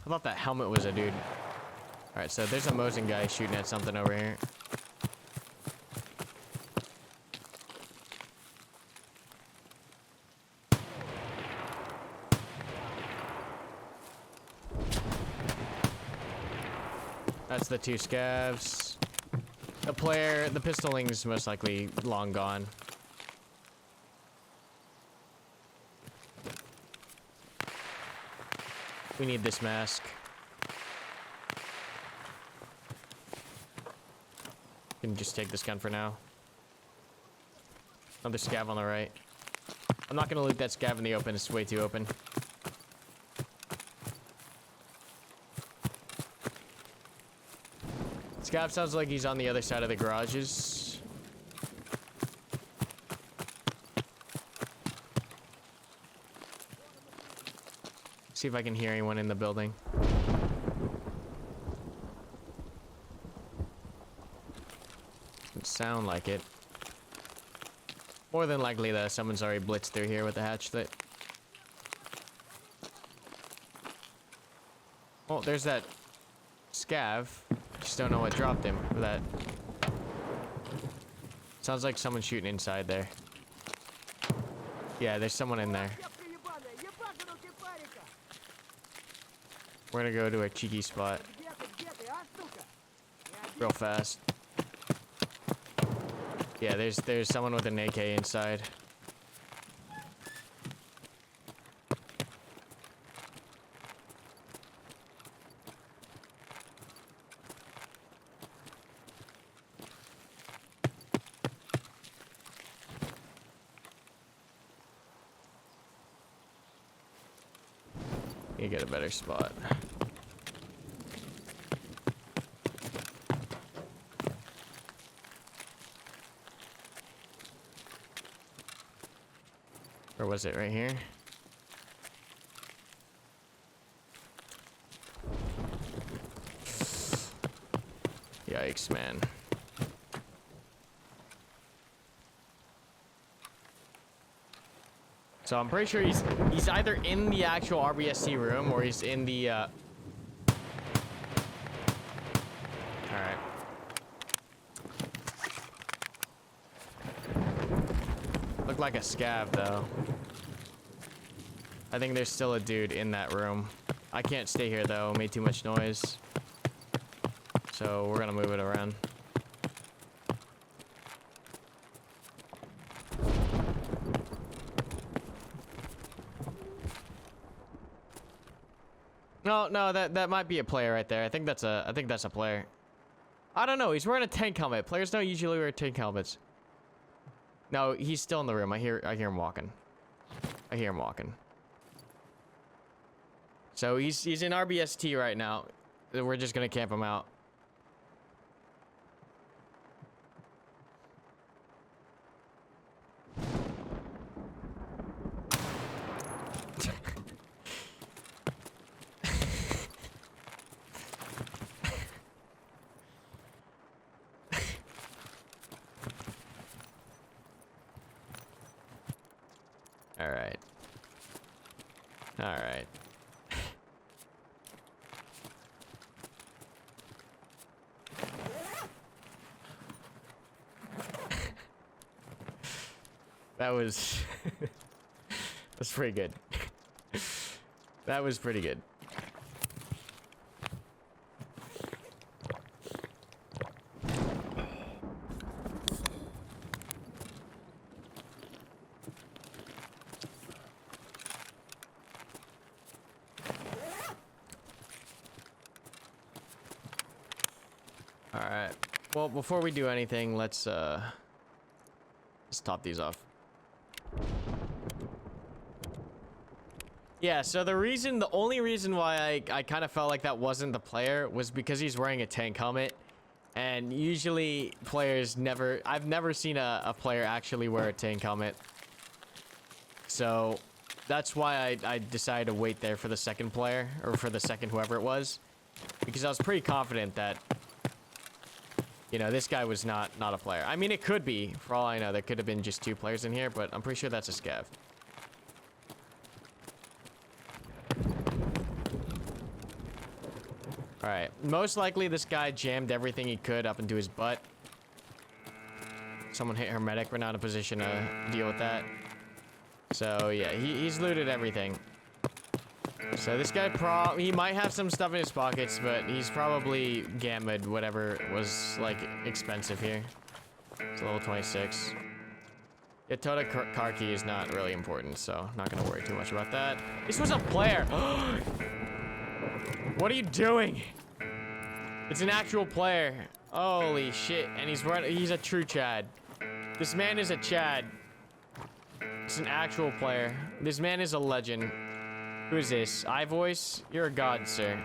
I thought that helmet was a dude. Alright, so there's a Mosin guy shooting at something over here. That's the two scavs. The player, the pistoling's most likely long gone. We need this mask. Can just take this gun for now. Another scav on the right. I'm not gonna loot that scav in the open, it's way too open. Scav sounds like he's on the other side of the garages. See if I can hear anyone in the building. Doesn't sound like it. More than likely though, someone's already blitzed through here with the hatchlet. Oh, there's that scav. Just don't know what dropped him for that. Sounds like someone's shooting inside there. Yeah, there's someone in there. We're gonna go to a cheeky spot. Real fast. Yeah, there's someone with an AK inside. You get a better spot. Or was it right here? Yikes, man. So I'm pretty sure he's either in the actual RBSC room or he's in the Alright. Looked like a scav though. I think there's still a dude in that room. I can't stay here though, made too much noise. So we're gonna move it around. No, no, that might be a player right there. I think that's a player. I don't know. He's wearing a tank helmet. Players don't usually wear tank helmets. No, he's still in the room. I hear him walking. I hear him walking. So he's in RBST right now. We're just gonna camp him out. All right. All right. That was that's pretty good. That was pretty good. All right. Well, before we do anything, let's top these off. Yeah, so the only reason why I kind of felt like that wasn't the player was because he's wearing a tank helmet. And usually players I've never seen a player actually wear a tank helmet. So that's why I decided to wait there for the second player, or for the second whoever it was. Because I was pretty confident that, you know, this guy was not a player. I mean, it could be, for all I know. There could have been just 2 players in here, but I'm pretty sure that's a scav. Alright, most likely this guy jammed everything he could up into his butt. Someone hit Hermetic. We're not in a position to deal with that. So, yeah, he's looted everything. So this guy he might have some stuff in his pockets, but he's probably gammed whatever was, like, expensive here. It's level 26. Yeah, Toda car key is not really important, so not gonna worry too much about that. This was a player! What are you doing? It's an actual player. Holy shit. And he's a true Chad. This man is a Chad. It's an actual player. This man is a legend. Who is this? iVoice? You're a god, sir.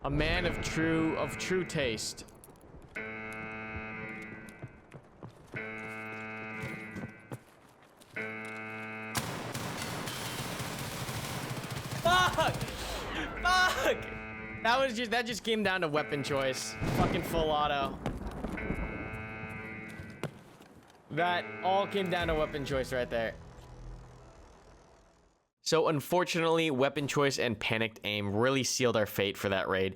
A man of true taste. Fuck! Fuck! That just came down to weapon choice. Fucking full auto. That all came down to weapon choice right there. So unfortunately, weapon choice and panicked aim really sealed our fate for that raid.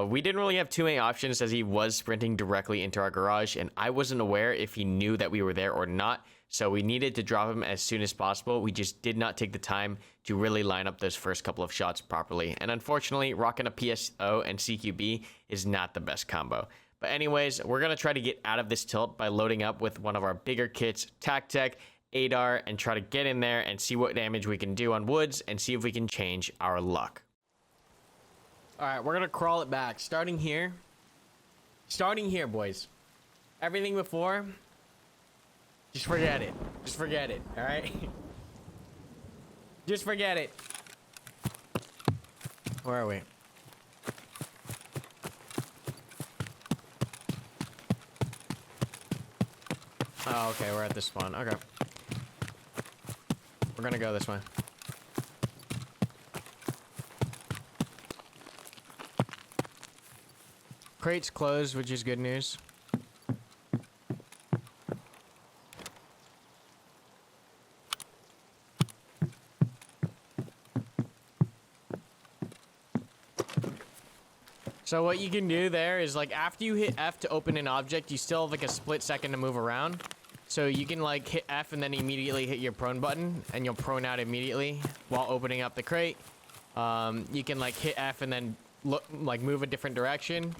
We didn't really have too many options as he was sprinting directly into our garage, and I wasn't aware if he knew that we were there or not. So we needed to drop him as soon as possible. We just did not take the time to really line up those first couple of shots properly. And unfortunately, rocking a PSO and CQB is not the best combo. But anyways, we're going to try to get out of this tilt by loading up with one of our bigger kits, TacTech, ADAR, and try to get in there and see what damage we can do on woods and see if we can change our luck. All right, we're going to crawl it back. Starting here, boys. Everything before, just forget it. Just forget it, all right? Just forget it. Where are we? Oh, okay, we're at this spawn. Okay. We're gonna go this way. Crate's closed, which is good news. So what you can do there is, like, after you hit F to open an object, you still have like a split second to move around. So you can like hit F and then immediately hit your prone button, and you'll prone out immediately while opening up the crate. You can like hit F and then move a different direction.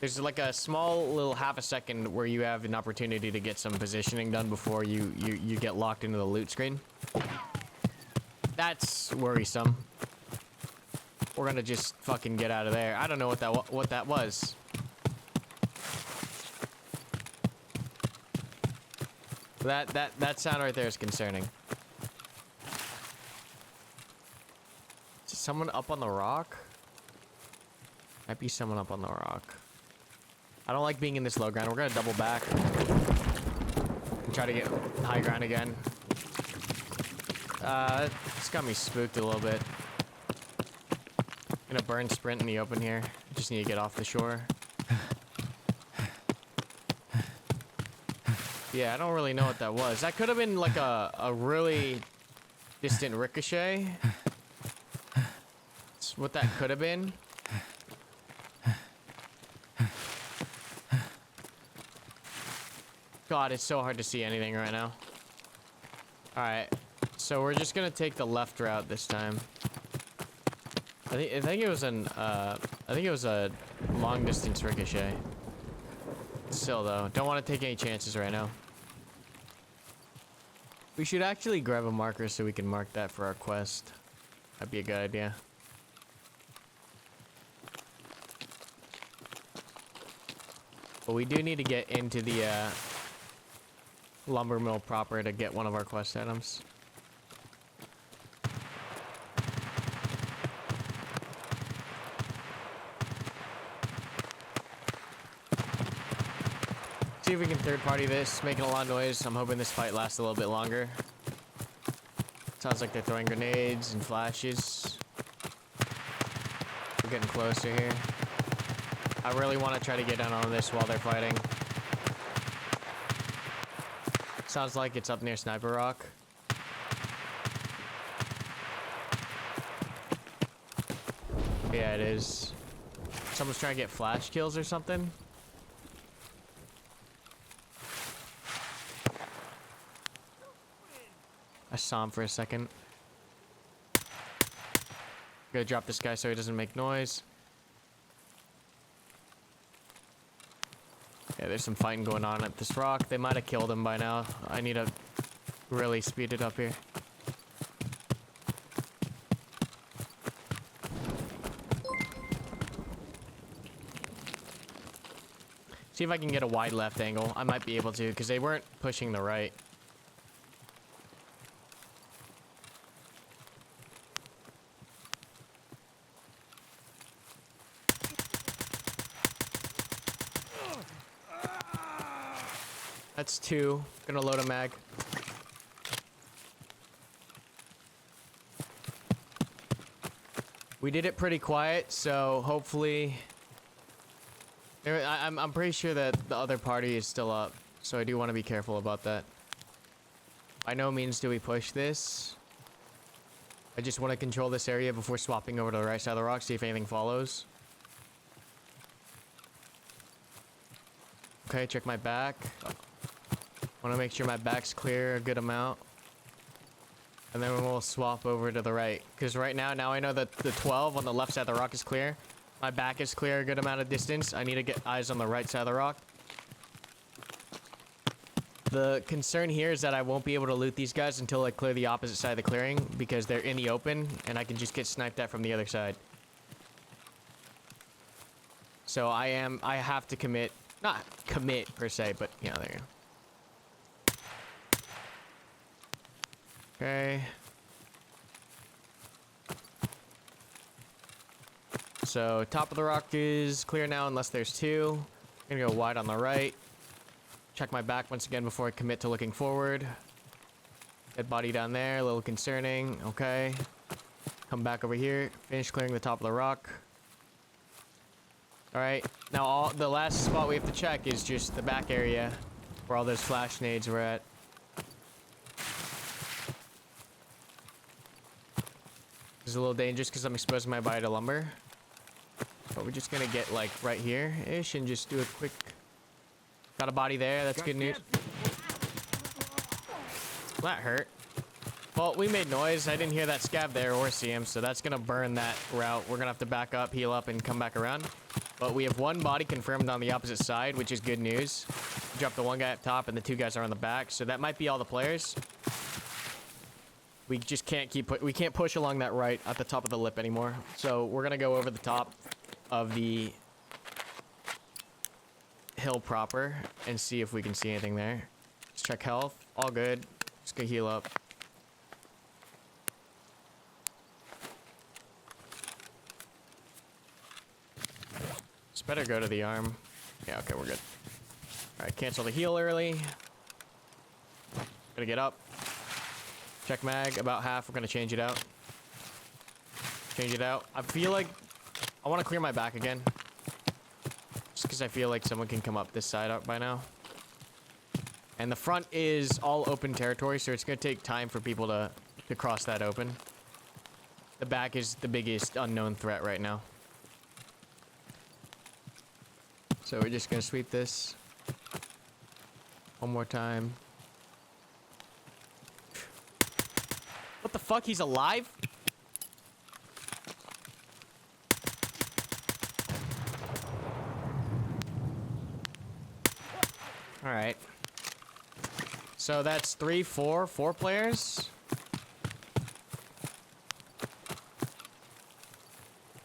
There's like a small little half a second where you have an opportunity to get some positioning done before you get locked into the loot screen. That's worrisome. we're gonna just fucking get out of there. I don't know what that was. That sound right there is concerning. Is someone up on the rock? Might be someone up on the rock. I don't like being in this low ground. We're gonna double back and try to get high ground again. It's got me spooked a little bit. Gonna burn sprint in the open here. Just need to get off the shore. Yeah, I don't really know what that was. That could have been like a really distant ricochet. That's what that could have been. God, it's so hard to see anything right now. Alright, so we're just gonna take the left route this time. I think it was a long distance ricochet. Still though, don't want to take any chances right now. We should actually grab a marker so we can mark that for our quest. That'd be a good idea. But we do need to get into the lumber mill proper to get one of our quest items. See if we can third party this, making a lot of noise. I'm hoping this fight lasts a little bit longer. Sounds like they're throwing grenades and flashes. We're getting closer here. I really want to try to get in on this while they're fighting. Sounds like it's up near Sniper Rock. Yeah, it is. Someone's trying to get flash kills or something. I saw him for a second. Gotta drop this guy so he doesn't make noise. Yeah, there's some fighting going on at this rock. They might have killed him by now. I need to really speed it up here. See if I can get a wide left angle. I might be able to, because they weren't pushing the right. That's two. Gonna load a mag. We did it pretty quiet, so hopefully... I'm pretty sure that the other party is still up, so I do want to be careful about that. By no means do we push this. I just want to control this area before swapping over to the right side of the rock, see if anything follows. Okay, check my back. Want to make sure my back's clear a good amount. And then we'll swap over to the right. Because right now I know that the 12 on the left side of the rock is clear. My back is clear a good amount of distance. I need to get eyes on the right side of the rock. The concern here is that I won't be able to loot these guys until I clear the opposite side of the clearing. Because they're in the open and I can just get sniped at from the other side. So I have to commit. Not commit per se, but yeah, there you go. Okay. So top of the rock is clear now unless there's two. I'm gonna go wide on the right. Check my back once again before I commit to looking forward. Dead body down there, a little concerning. Okay. Come back over here. Finish clearing the top of the rock. Alright. Now the last spot we have to check is just the back area where all those flash nades were at. This is a little dangerous because I'm exposing my body to lumber. But we're just gonna get like right here-ish and just do a quick... Got a body there, that's good news. That hurt. Well, we made noise. I didn't hear that scab there or see him, so that's gonna burn that route. We're gonna have to back up, heal up, and come back around. But we have one body confirmed on the opposite side, which is good news. We dropped the one guy up top and the two guys are on the back, so that might be all the players. we just can't we can't push along that right at the top of the lip anymore. So we're gonna go over the top of the hill proper and see if we can see anything there. Just check health. All good. Just gonna heal up. Just better go to the arm. Yeah, okay, we're good. Alright, cancel the heal early. Gonna get up. Check mag, about half. We're gonna change it out. Change it out. I feel like I want to clear my back again. Just because I feel like someone can come up this side up by now. And the front is all open territory, so it's gonna take time for people to cross that open. The back is the biggest unknown threat right now. So we're just gonna sweep this one more time. What the fuck? He's alive? Alright. So that's four players.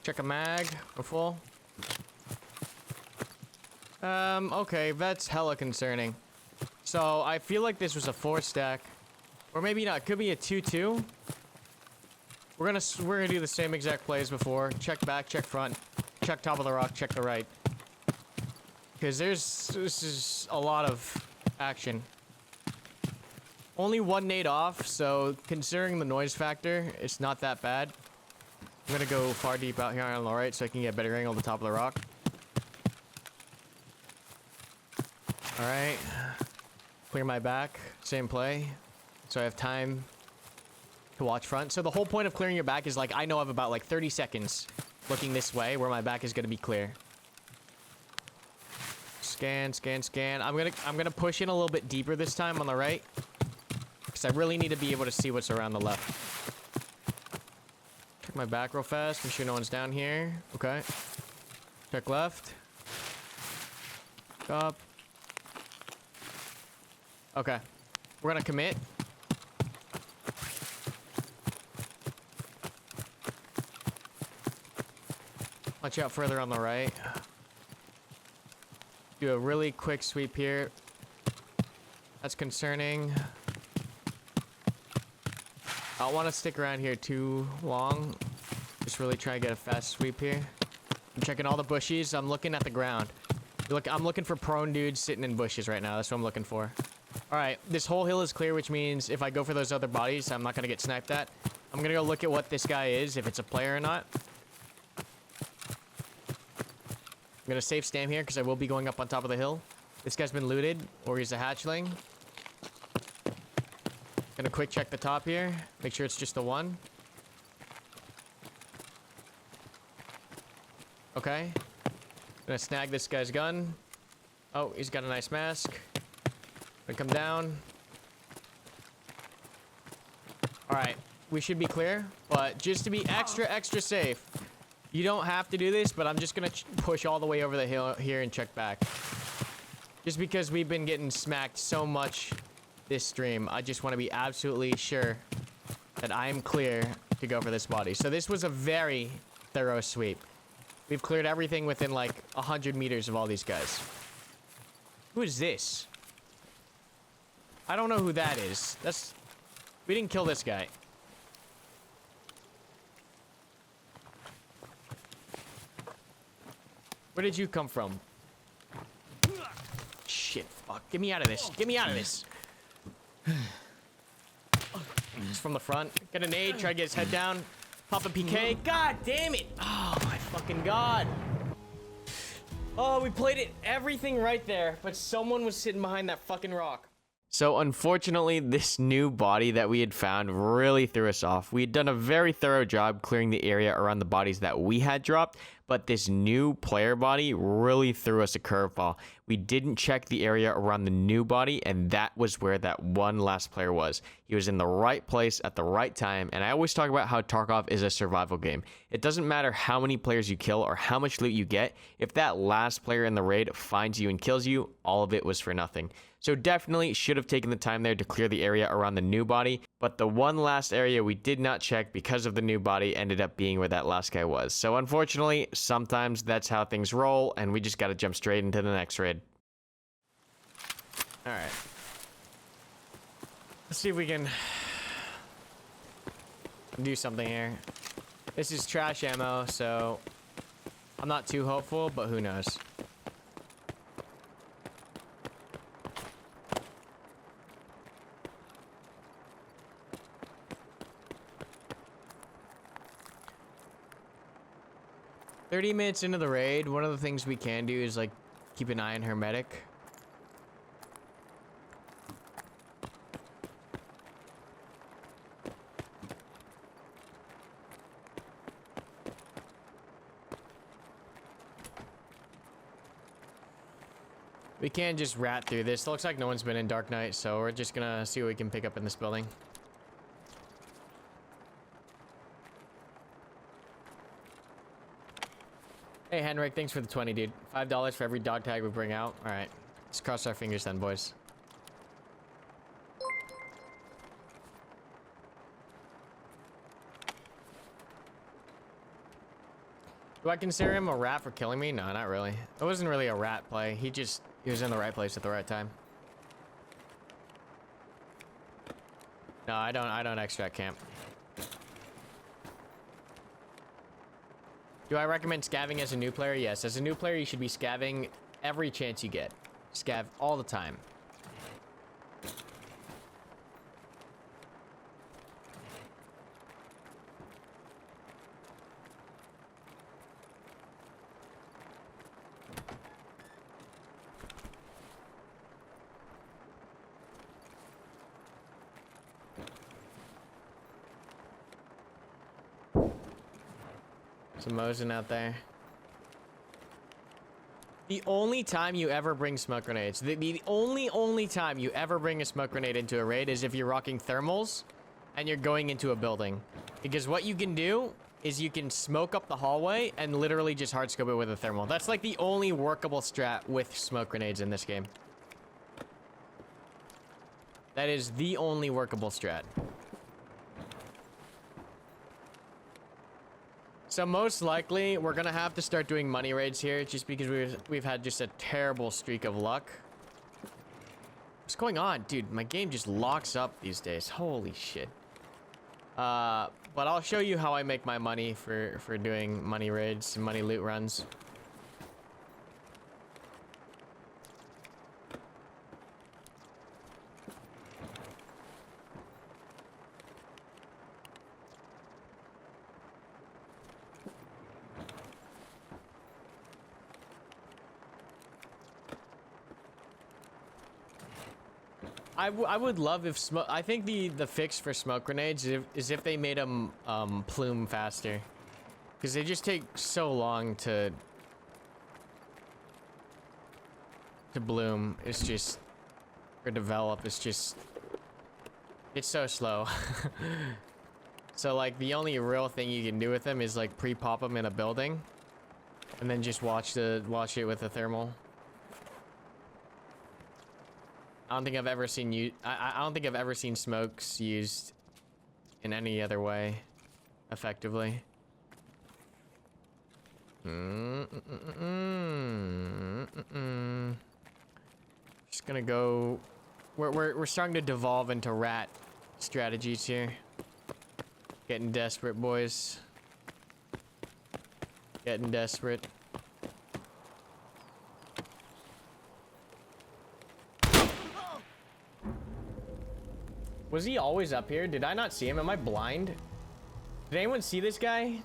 Check a mag. We're full. Okay, that's hella concerning. So I feel like this was a 4-stack. Or maybe not. Could be a 2-2. We're gonna do the same exact plays before. Check back, check front, check top of the rock, check the right. Because this is a lot of action. Only one nade off, so considering the noise factor, it's not that bad. I'm gonna go far deep out here on the right so I can get a better angle at the top of the rock. Alright. Clear my back. Same play. So I have time to watch front. So the whole point of clearing your back is like, I know I have about like 30 seconds looking this way where my back is gonna be clear. Scan, scan, scan. I'm gonna push in a little bit deeper this time on the right. Because I really need to be able to see what's around the left. Check my back real fast. Make sure no one's down here. Okay. Check left. Up. Okay. We're gonna commit. Watch out further on the right. Do a really quick sweep here. That's concerning. I don't want to stick around here too long. Just really try to get a fast sweep here. I'm checking all the bushes. I'm looking at the ground. Look, I'm looking for prone dudes sitting in bushes right now. That's what I'm looking for. All right, this whole hill is clear, which means if I go for those other bodies, I'm not gonna get sniped at. I'm gonna go look at what this guy is, if it's a player or not. I'm gonna safe stand here because I will be going up on top of the hill. This guy's been looted, or he's a hatchling. Gonna quick check the top here. Make sure it's just the one. Okay. Gonna snag this guy's gun. Oh, he's got a nice mask. Gonna come down. Alright, we should be clear, but just to be extra safe, you don't have to do this, but I'm just gonna push all the way over the hill here and check back. Just because we've been getting smacked so much this stream, I just want to be absolutely sure that I'm clear to go for this body. So this was a very thorough sweep. We've cleared everything within like 100 meters of all these guys. Who is this? I don't know who that is. We didn't kill this guy. Where did you come from? Shit, fuck. Get me out of this. Get me out of this. He's from the front. Get a nade, try to get his head down. Pop a PK. God damn it. Oh my fucking god. Oh, we played it everything right there, but someone was sitting behind that fucking rock. So unfortunately, this new body that we had found really threw us off. We had done a very thorough job clearing the area around the bodies that we had dropped, but this new player body really threw us a curveball. we didn't check the area around the new body, and that was where that one last player was. He was in the right place at the right time, and I always talk about how Tarkov is a survival game. It doesn't matter how many players you kill or how much loot you get. If that last player in the raid finds you and kills you, all of it was for nothing. So definitely should have taken the time there to clear the area around the new body, but the one last area we did not check because of the new body ended up being where that last guy was. So unfortunately, sometimes that's how things roll, and we just gotta jump straight into the next raid. Alright. Let's see if we can do something here. This is trash ammo, so I'm not too hopeful, but who knows. "30 minutes into the raid, one of the things we can do is like keep an eye on hermetic. We can't just rat through this. Looks like no one's been in Dark Knight, so we're just gonna see what we can pick up in this building. Hey, Henrik, thanks for the 20, dude. $5 for every dog tag we bring out. All right, let's cross our fingers then, boys. Do I consider him a rat for killing me? No, not really. It wasn't really a rat play. He was in the right place at the right time. No, I don't extract camp. Do I recommend scavving as a new player? Yes, as a new player, you should be scavving every chance you get. Scav all the time. Some Mosin out there. The only time you ever bring smoke grenades, the only time you ever bring a smoke grenade into a raid is if you're rocking thermals and you're going into a building. Because what you can do is you can smoke up the hallway and literally just hardscope it with a thermal. That's like the only workable strat with smoke grenades in this game. That is the only workable strat. So most likely, we're gonna have to start doing money raids here, just because we've had just a terrible streak of luck. What's going on? Dude, my game just locks up these days. Holy shit. But I'll show you how I make my money for doing money raids and money loot runs. I would love if smoke. I think the fix for smoke grenades is if they made them plume faster, because they just take so long to bloom. It's just, or develop. It's so slow. So like the only real thing you can do with them is like pre-pop them in a building, and then just watch it with a thermal. I don't think I've ever seen I don't think I've ever seen smokes used in any other way effectively. Just gonna go. We're starting to devolve into rat strategies here. Getting desperate, boys. Getting desperate. Was he always up here? Did I not see him? Am I blind? Did anyone see this guy?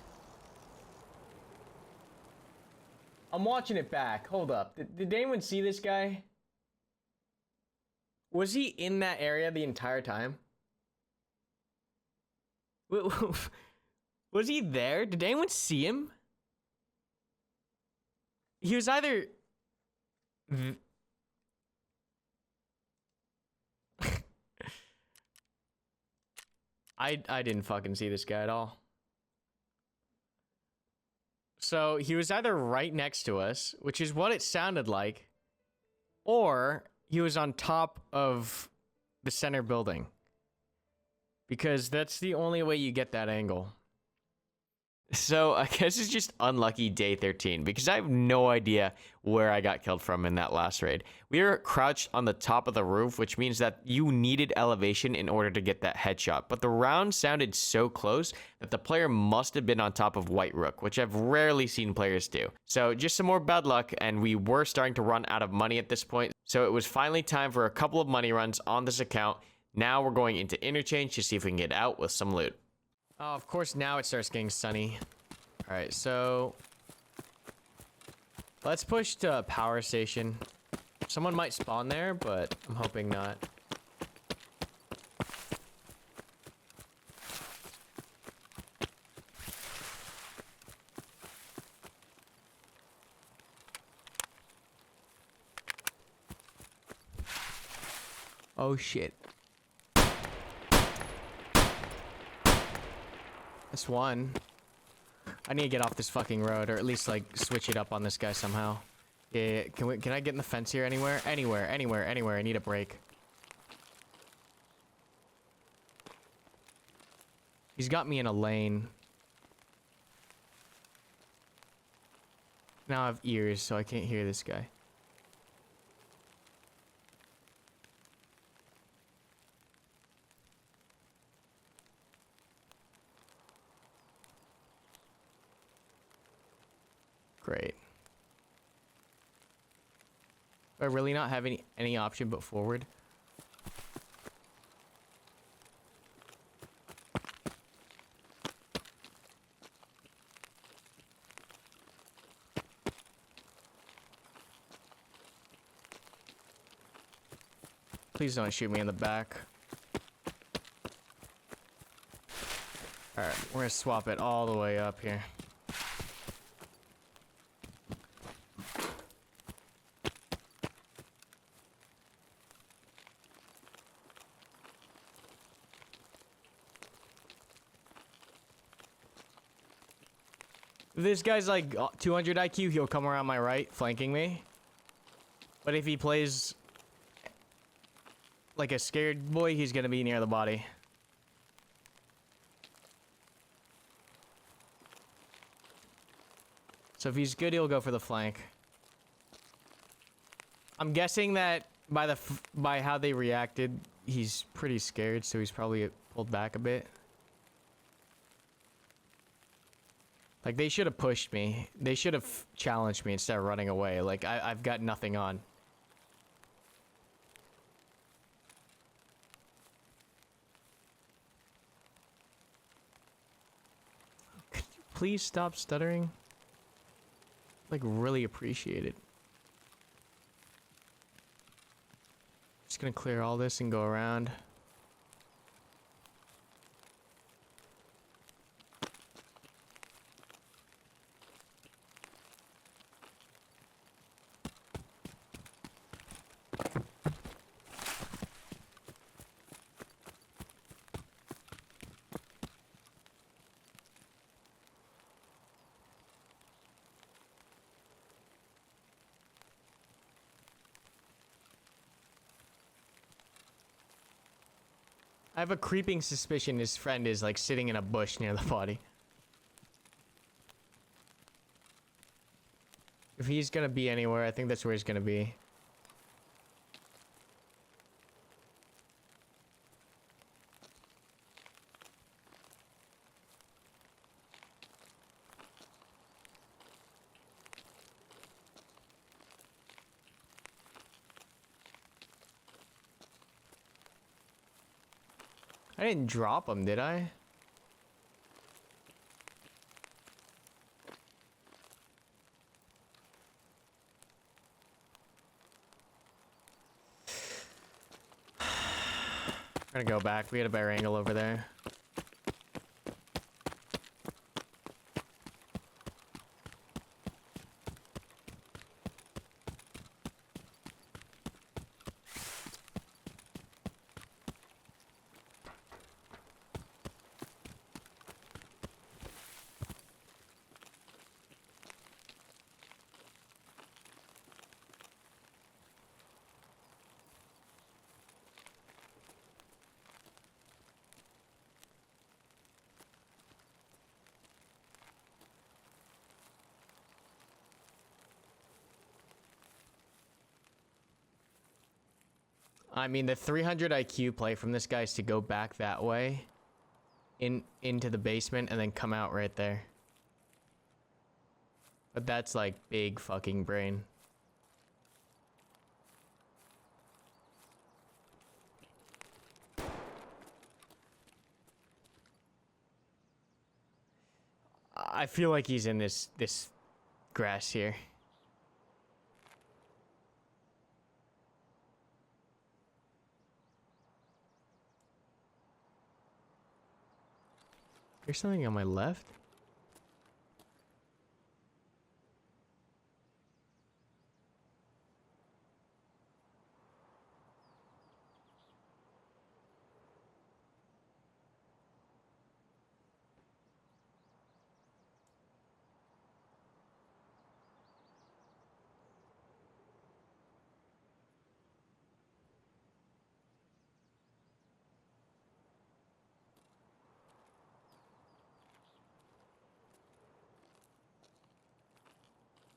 I'm watching it back. Hold up. Did anyone see this guy? Was he in that area the entire time? Was he there? Did anyone see him? He was either I didn't fucking see this guy at all. So he was either right next to us, which is what it sounded like, or he was on top of the center building. Because that's the only way you get that angle. So I guess it's just unlucky day 13 because I have no idea where I got killed from in that last raid. We were crouched on the top of the roof, which means that you needed elevation in order to get that headshot. But the round sounded so close that the player must have been on top of White Rook, which I've rarely seen players do. So just some more bad luck, and we were starting to run out of money at this point. So it was finally time for a couple of money runs on this account. Now we're going into Interchange to see if we can get out with some loot. Oh, of course, now it starts getting sunny. All right, so let's push to a power station. Someone might spawn there, but I'm hoping not. Oh, shit. That's one. I need to get off this fucking road, or at least like switch it up on this guy somehow. Yeah. Can I get in the fence here anywhere? Anywhere. I need a break. He's got me in a lane. Now I have ears, so I can't hear this guy. Great. Do I really not have any option but forward? Please don't shoot me in the back. Alright, we're gonna swap it all the way up here. If this guy's like 200 IQ, he'll come around my right, flanking me. But if he plays like a scared boy, he's gonna be near the body. So if he's good, he'll go for the flank. I'm guessing that by how they reacted, he's pretty scared, so he's probably pulled back a bit. Like, they should have pushed me. They should have challenged me instead of running away. Like, I've got nothing on. Could you please stop stuttering? Like, really appreciate it. Just gonna clear all this and go around. I have a creeping suspicion his friend is like sitting in a bush near the body. If he's gonna be anywhere, I think that's where he's gonna be. I didn't drop him, did I? I'm gonna go back. We had a better angle over there. I mean, the 300 IQ play from this guy is to go back that way into the basement and then come out right there. But that's like big fucking brain. I feel like he's in this grass here. There's something on my left.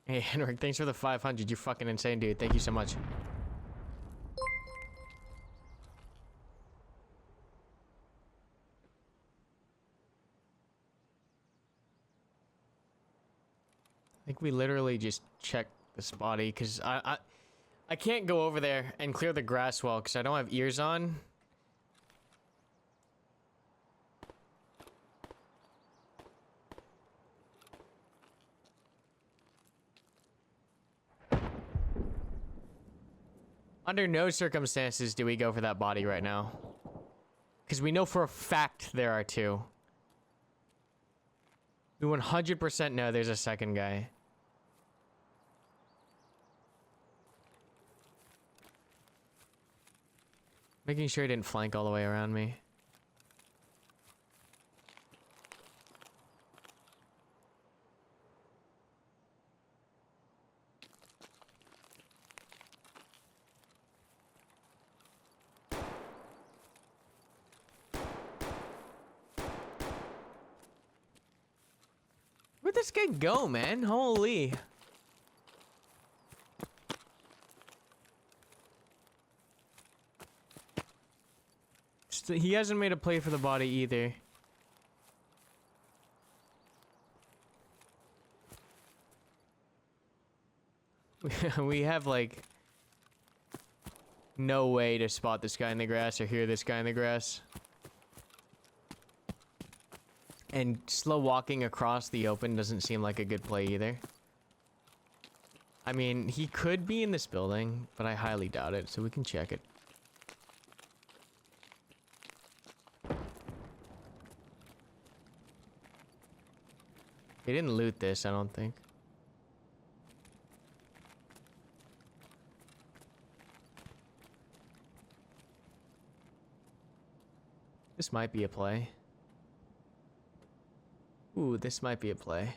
Hey, Henrik, thanks for the 500. You're fucking insane, dude. Thank you so much. I think we literally just checked this body because I can't go over there and clear the grass well because I don't have ears on. Under no circumstances do we go for that body right now. Because we know for a fact there are two. We 100% know there's a second guy. Making sure he didn't flank all the way around me. Where'd this guy go, man? Holy. He hasn't made a play for the body either. We have like no way to spot this guy in the grass or hear this guy in the grass. And slow walking across the open doesn't seem like a good play either. I mean, he could be in this building, but I highly doubt it, so we can check it. They didn't loot this, I don't think. This might be a play. Ooh, this might be a play.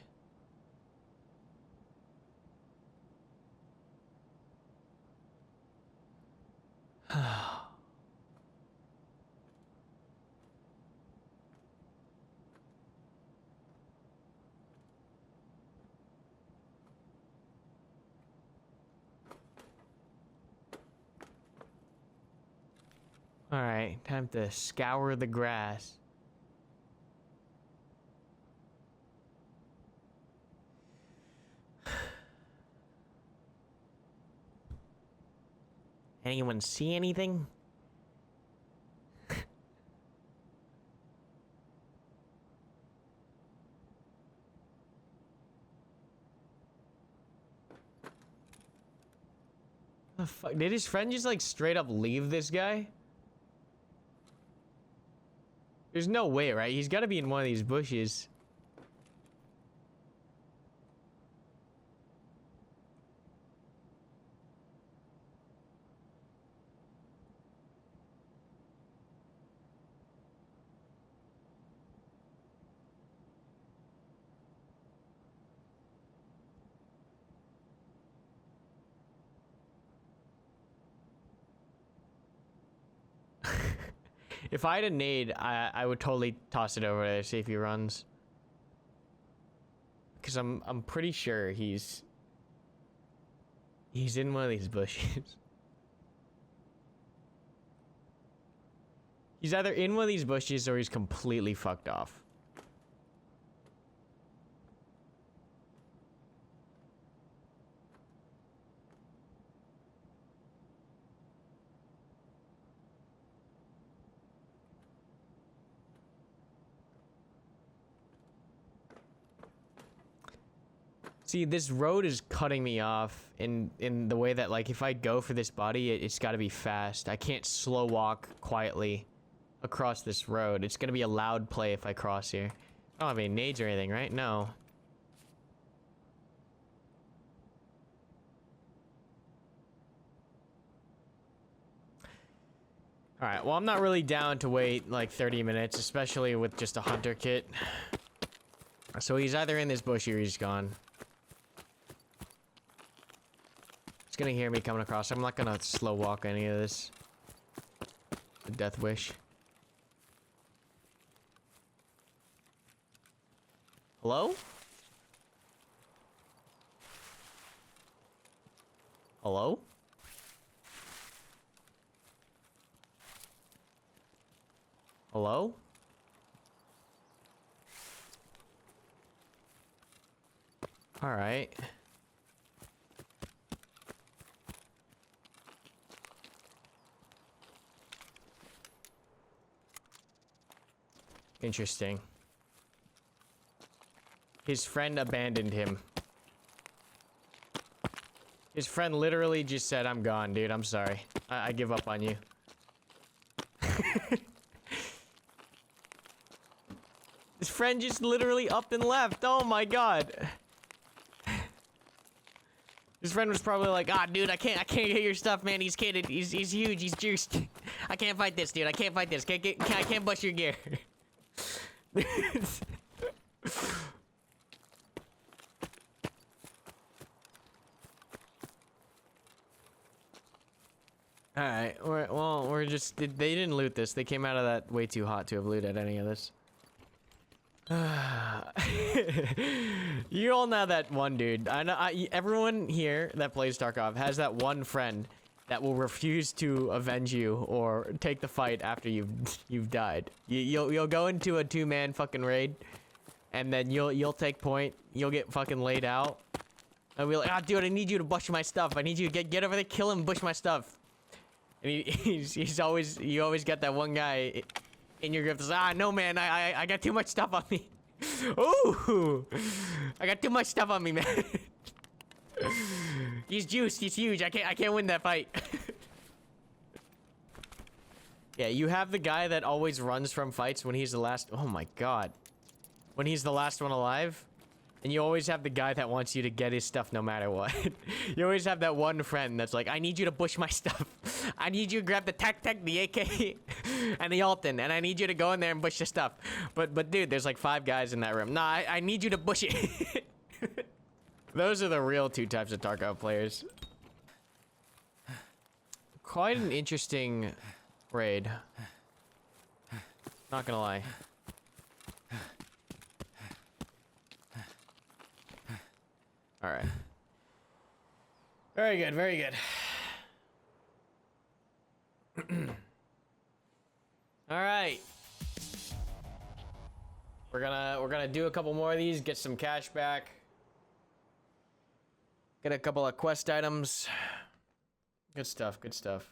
Alright, time to scour the grass. Anyone see anything? The fuck? Did his friend just like straight up leave this guy? There's no way, right? He's got to be in one of these bushes. If I had a nade, I would totally toss it over there, see if he runs. Because I'm pretty sure he's in one of these bushes. He's either in one of these bushes or he's completely fucked off. See, this road is cutting me off in the way that, like, if I go for this body, it's got to be fast. I can't slow walk quietly across this road. It's going to be a loud play if I cross here. I don't have any nades or anything, right? No. Alright, well, I'm not really down to wait, like, 30 minutes, especially with just a hunter kit. So he's either in this bush or he's gone. He's gonna hear me coming across. I'm not gonna slow walk any of this. A death wish. Hello? Hello? Hello? All right. Interesting. His friend abandoned him. His friend literally just said, I'm gone, dude. I'm sorry. I give up on you. His friend just literally up and left. Oh my god. His friend was probably like, ah, dude, I can't get your stuff, man. He's kidded. He's huge. He's juiced. I can't fight this, dude. I can't fight this. I can't bust your gear. Alright, we're just... They didn't loot this. They came out of that way too hot to have looted any of this. You all know that one dude. I know everyone here that plays Tarkov has that one friend that will refuse to avenge you or take the fight after you've died. You'll go into a 2-man fucking raid, and then you'll take point. You'll get fucking laid out, and we're like, ah, dude, I need you to bush my stuff. I need you to get over there, kill him, bush my stuff. And you always get that one guy in your grip. Ah, no, man, I got too much stuff on me. Ooh, I got too much stuff on me, man. He's juiced. He's huge. I can't win that fight. Yeah, you have the guy that always runs from fights when he's the last. Oh my god, when he's the last one alive. And you always have the guy that wants you to get his stuff no matter what. You always have that one friend that's like, I need you to bush my stuff. I need you to grab the Tech, the AK, and the Alton, and I need you to go in there and bush the stuff. But dude, there's like 5 guys in that room. Nah, I need you to bush it. Those are the real 2 types of Tarkov players. Quite an interesting raid. Not gonna lie. All right. Very good, very good. All right. We're gonna do a couple more of these, get some cash back. Get a couple of quest items. Good stuff, good stuff.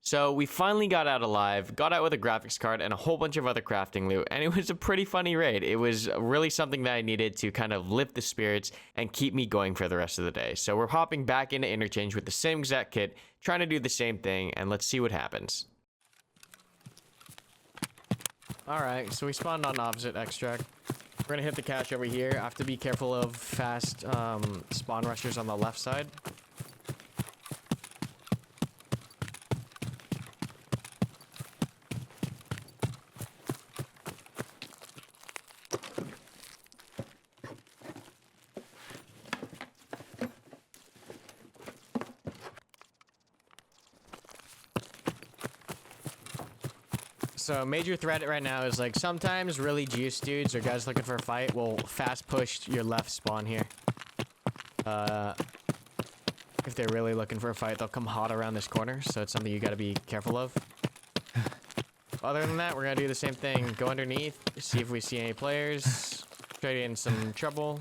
So we finally got out alive, got out with a graphics card and a whole bunch of other crafting loot, and it was a pretty funny raid. It was really something that I needed to kind of lift the spirits and keep me going for the rest of the day. So we're hopping back into Interchange with the same exact kit, trying to do the same thing, and let's see what happens. Alright, so we spawned on opposite extract. We're gonna hit the cache over here. I have to be careful of fast spawn rushers on the left side. So major threat right now is like sometimes really juiced dudes or guys looking for a fight will fast push your left spawn here. If they're really looking for a fight, they'll come hot around this corner, so it's something you gotta be careful of. Other than that, we're gonna do the same thing. Go underneath, see if we see any players. Try to get in some trouble.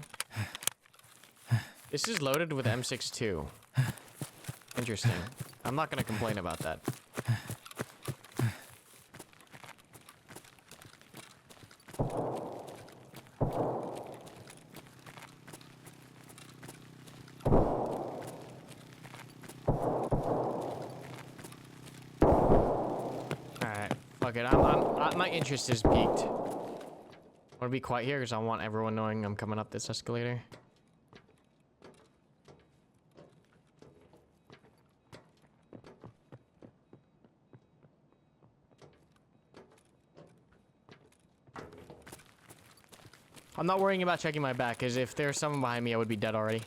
This is loaded with M62. Interesting. I'm not gonna complain about that. Alright, fuck it. My interest is piqued. I want to be quiet here because I want everyone knowing I'm coming up this escalator. I'm not worrying about checking my back, because if there's someone behind me, I would be dead already.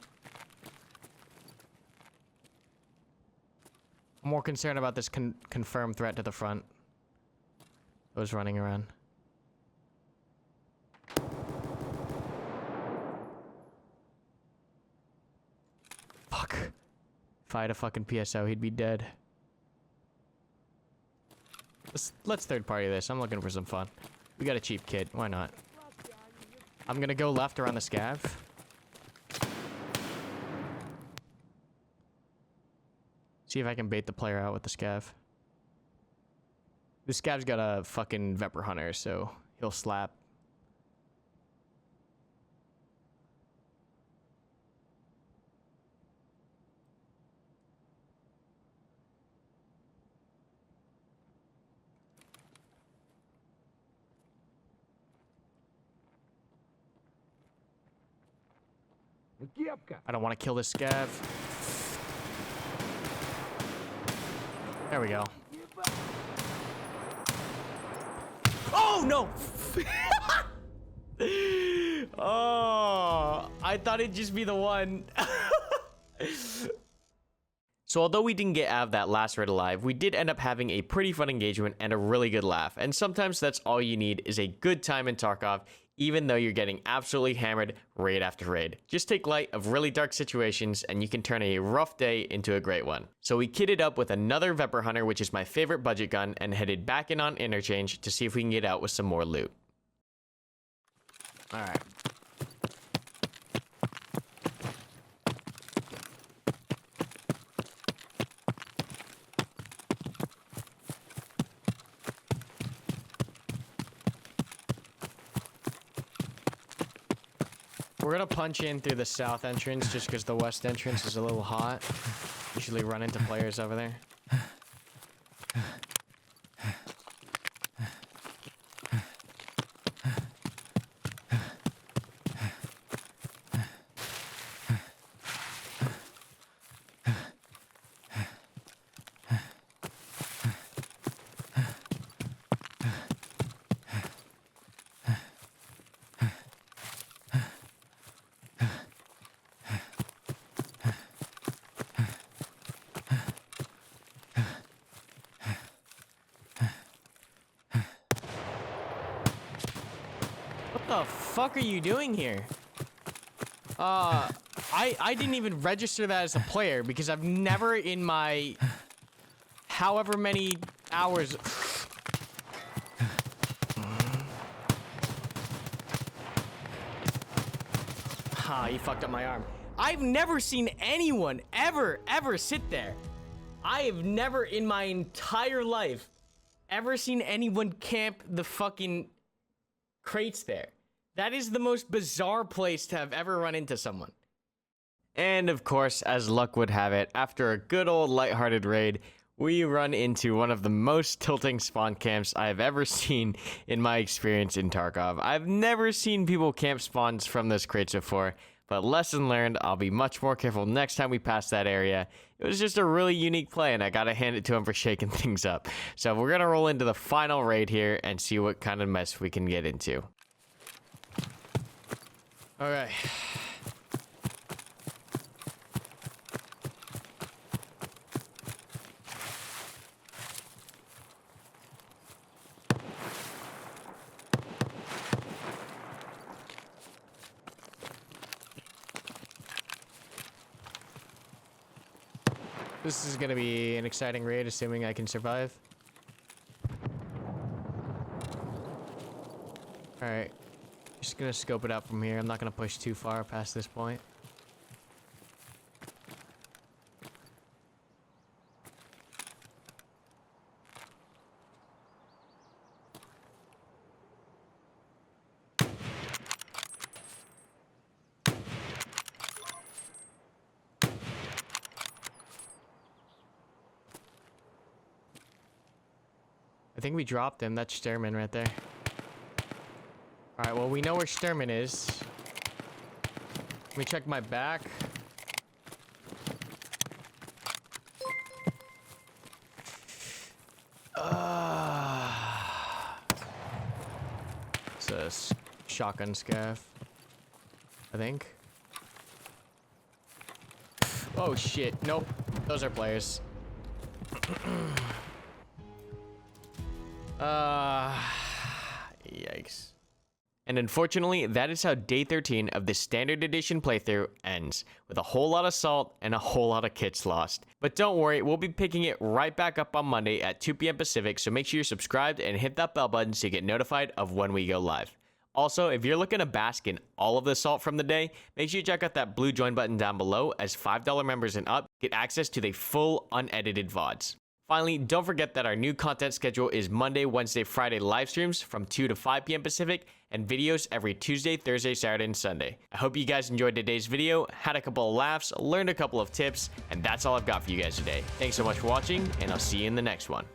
I'm more concerned about this confirmed threat to the front. I was running around. Fuck. If I had a fucking PSO, he'd be dead. Let's third party this. I'm looking for some fun. We got a cheap kit. Why not? I'm gonna go left around the scav. See if I can bait the player out with the scav. This scav's got a fucking Vepr Hunter, so he'll slap. I don't want to kill this scav. There we go. Oh, no! Oh, I thought it'd just be the one. So although we didn't get out of that last raid alive, we did end up having a pretty fun engagement and a really good laugh. And sometimes that's all you need is a good time in Tarkov, even though you're getting absolutely hammered raid after raid. Just take light of really dark situations and you can turn a rough day into a great one. So we kitted up with another Vepr Hunter, which is my favorite budget gun, and headed back in on Interchange to see if we can get out with some more loot. All right. We're gonna punch in through the south entrance just because the west entrance is a little hot. Usually run into players over there. What the fuck are you doing here? I didn't even register that as a player because I've never in my however many hours. You fucked up my arm. I've never seen anyone ever sit there. I have never in my entire life ever seen anyone camp the fucking crates there. That is the most bizarre place to have ever run into someone. And of course, as luck would have it, after a good old lighthearted raid, we run into one of the most tilting spawn camps I have ever seen in my experience in Tarkov. I've never seen people camp spawns from those crates before, but lesson learned, I'll be much more careful next time we pass that area. It was just a really unique play, and I gotta hand it to him for shaking things up. So we're gonna roll into the final raid here and see what kind of mess we can get into. Okay. This is gonna be an exciting raid, assuming I can survive. All right. Just gonna scope it out from here. I'm not gonna push too far past this point. I think we dropped him. That's Sturman right there. Alright, well, we know where Sturman is. Let me check my back. It's a shotgun scav, I think. Oh, shit. Nope. Those are players. Yikes. And unfortunately, that is how day 13 of the standard edition playthrough ends, with a whole lot of salt and a whole lot of kits lost. But don't worry, we'll be picking it right back up on Monday at 2 p.m. Pacific, so make sure you're subscribed and hit that bell button so you get notified of when we go live. Also, if you're looking to bask in all of the salt from the day, make sure you check out that blue join button down below, as $5 members and up get access to the full unedited VODs. Finally, don't forget that our new content schedule is Monday, Wednesday, Friday live streams from 2 to 5 p.m. Pacific, and videos every Tuesday, Thursday, Saturday, and Sunday. I hope you guys enjoyed today's video, had a couple of laughs, learned a couple of tips, and that's all I've got for you guys today. Thanks so much for watching, and I'll see you in the next one.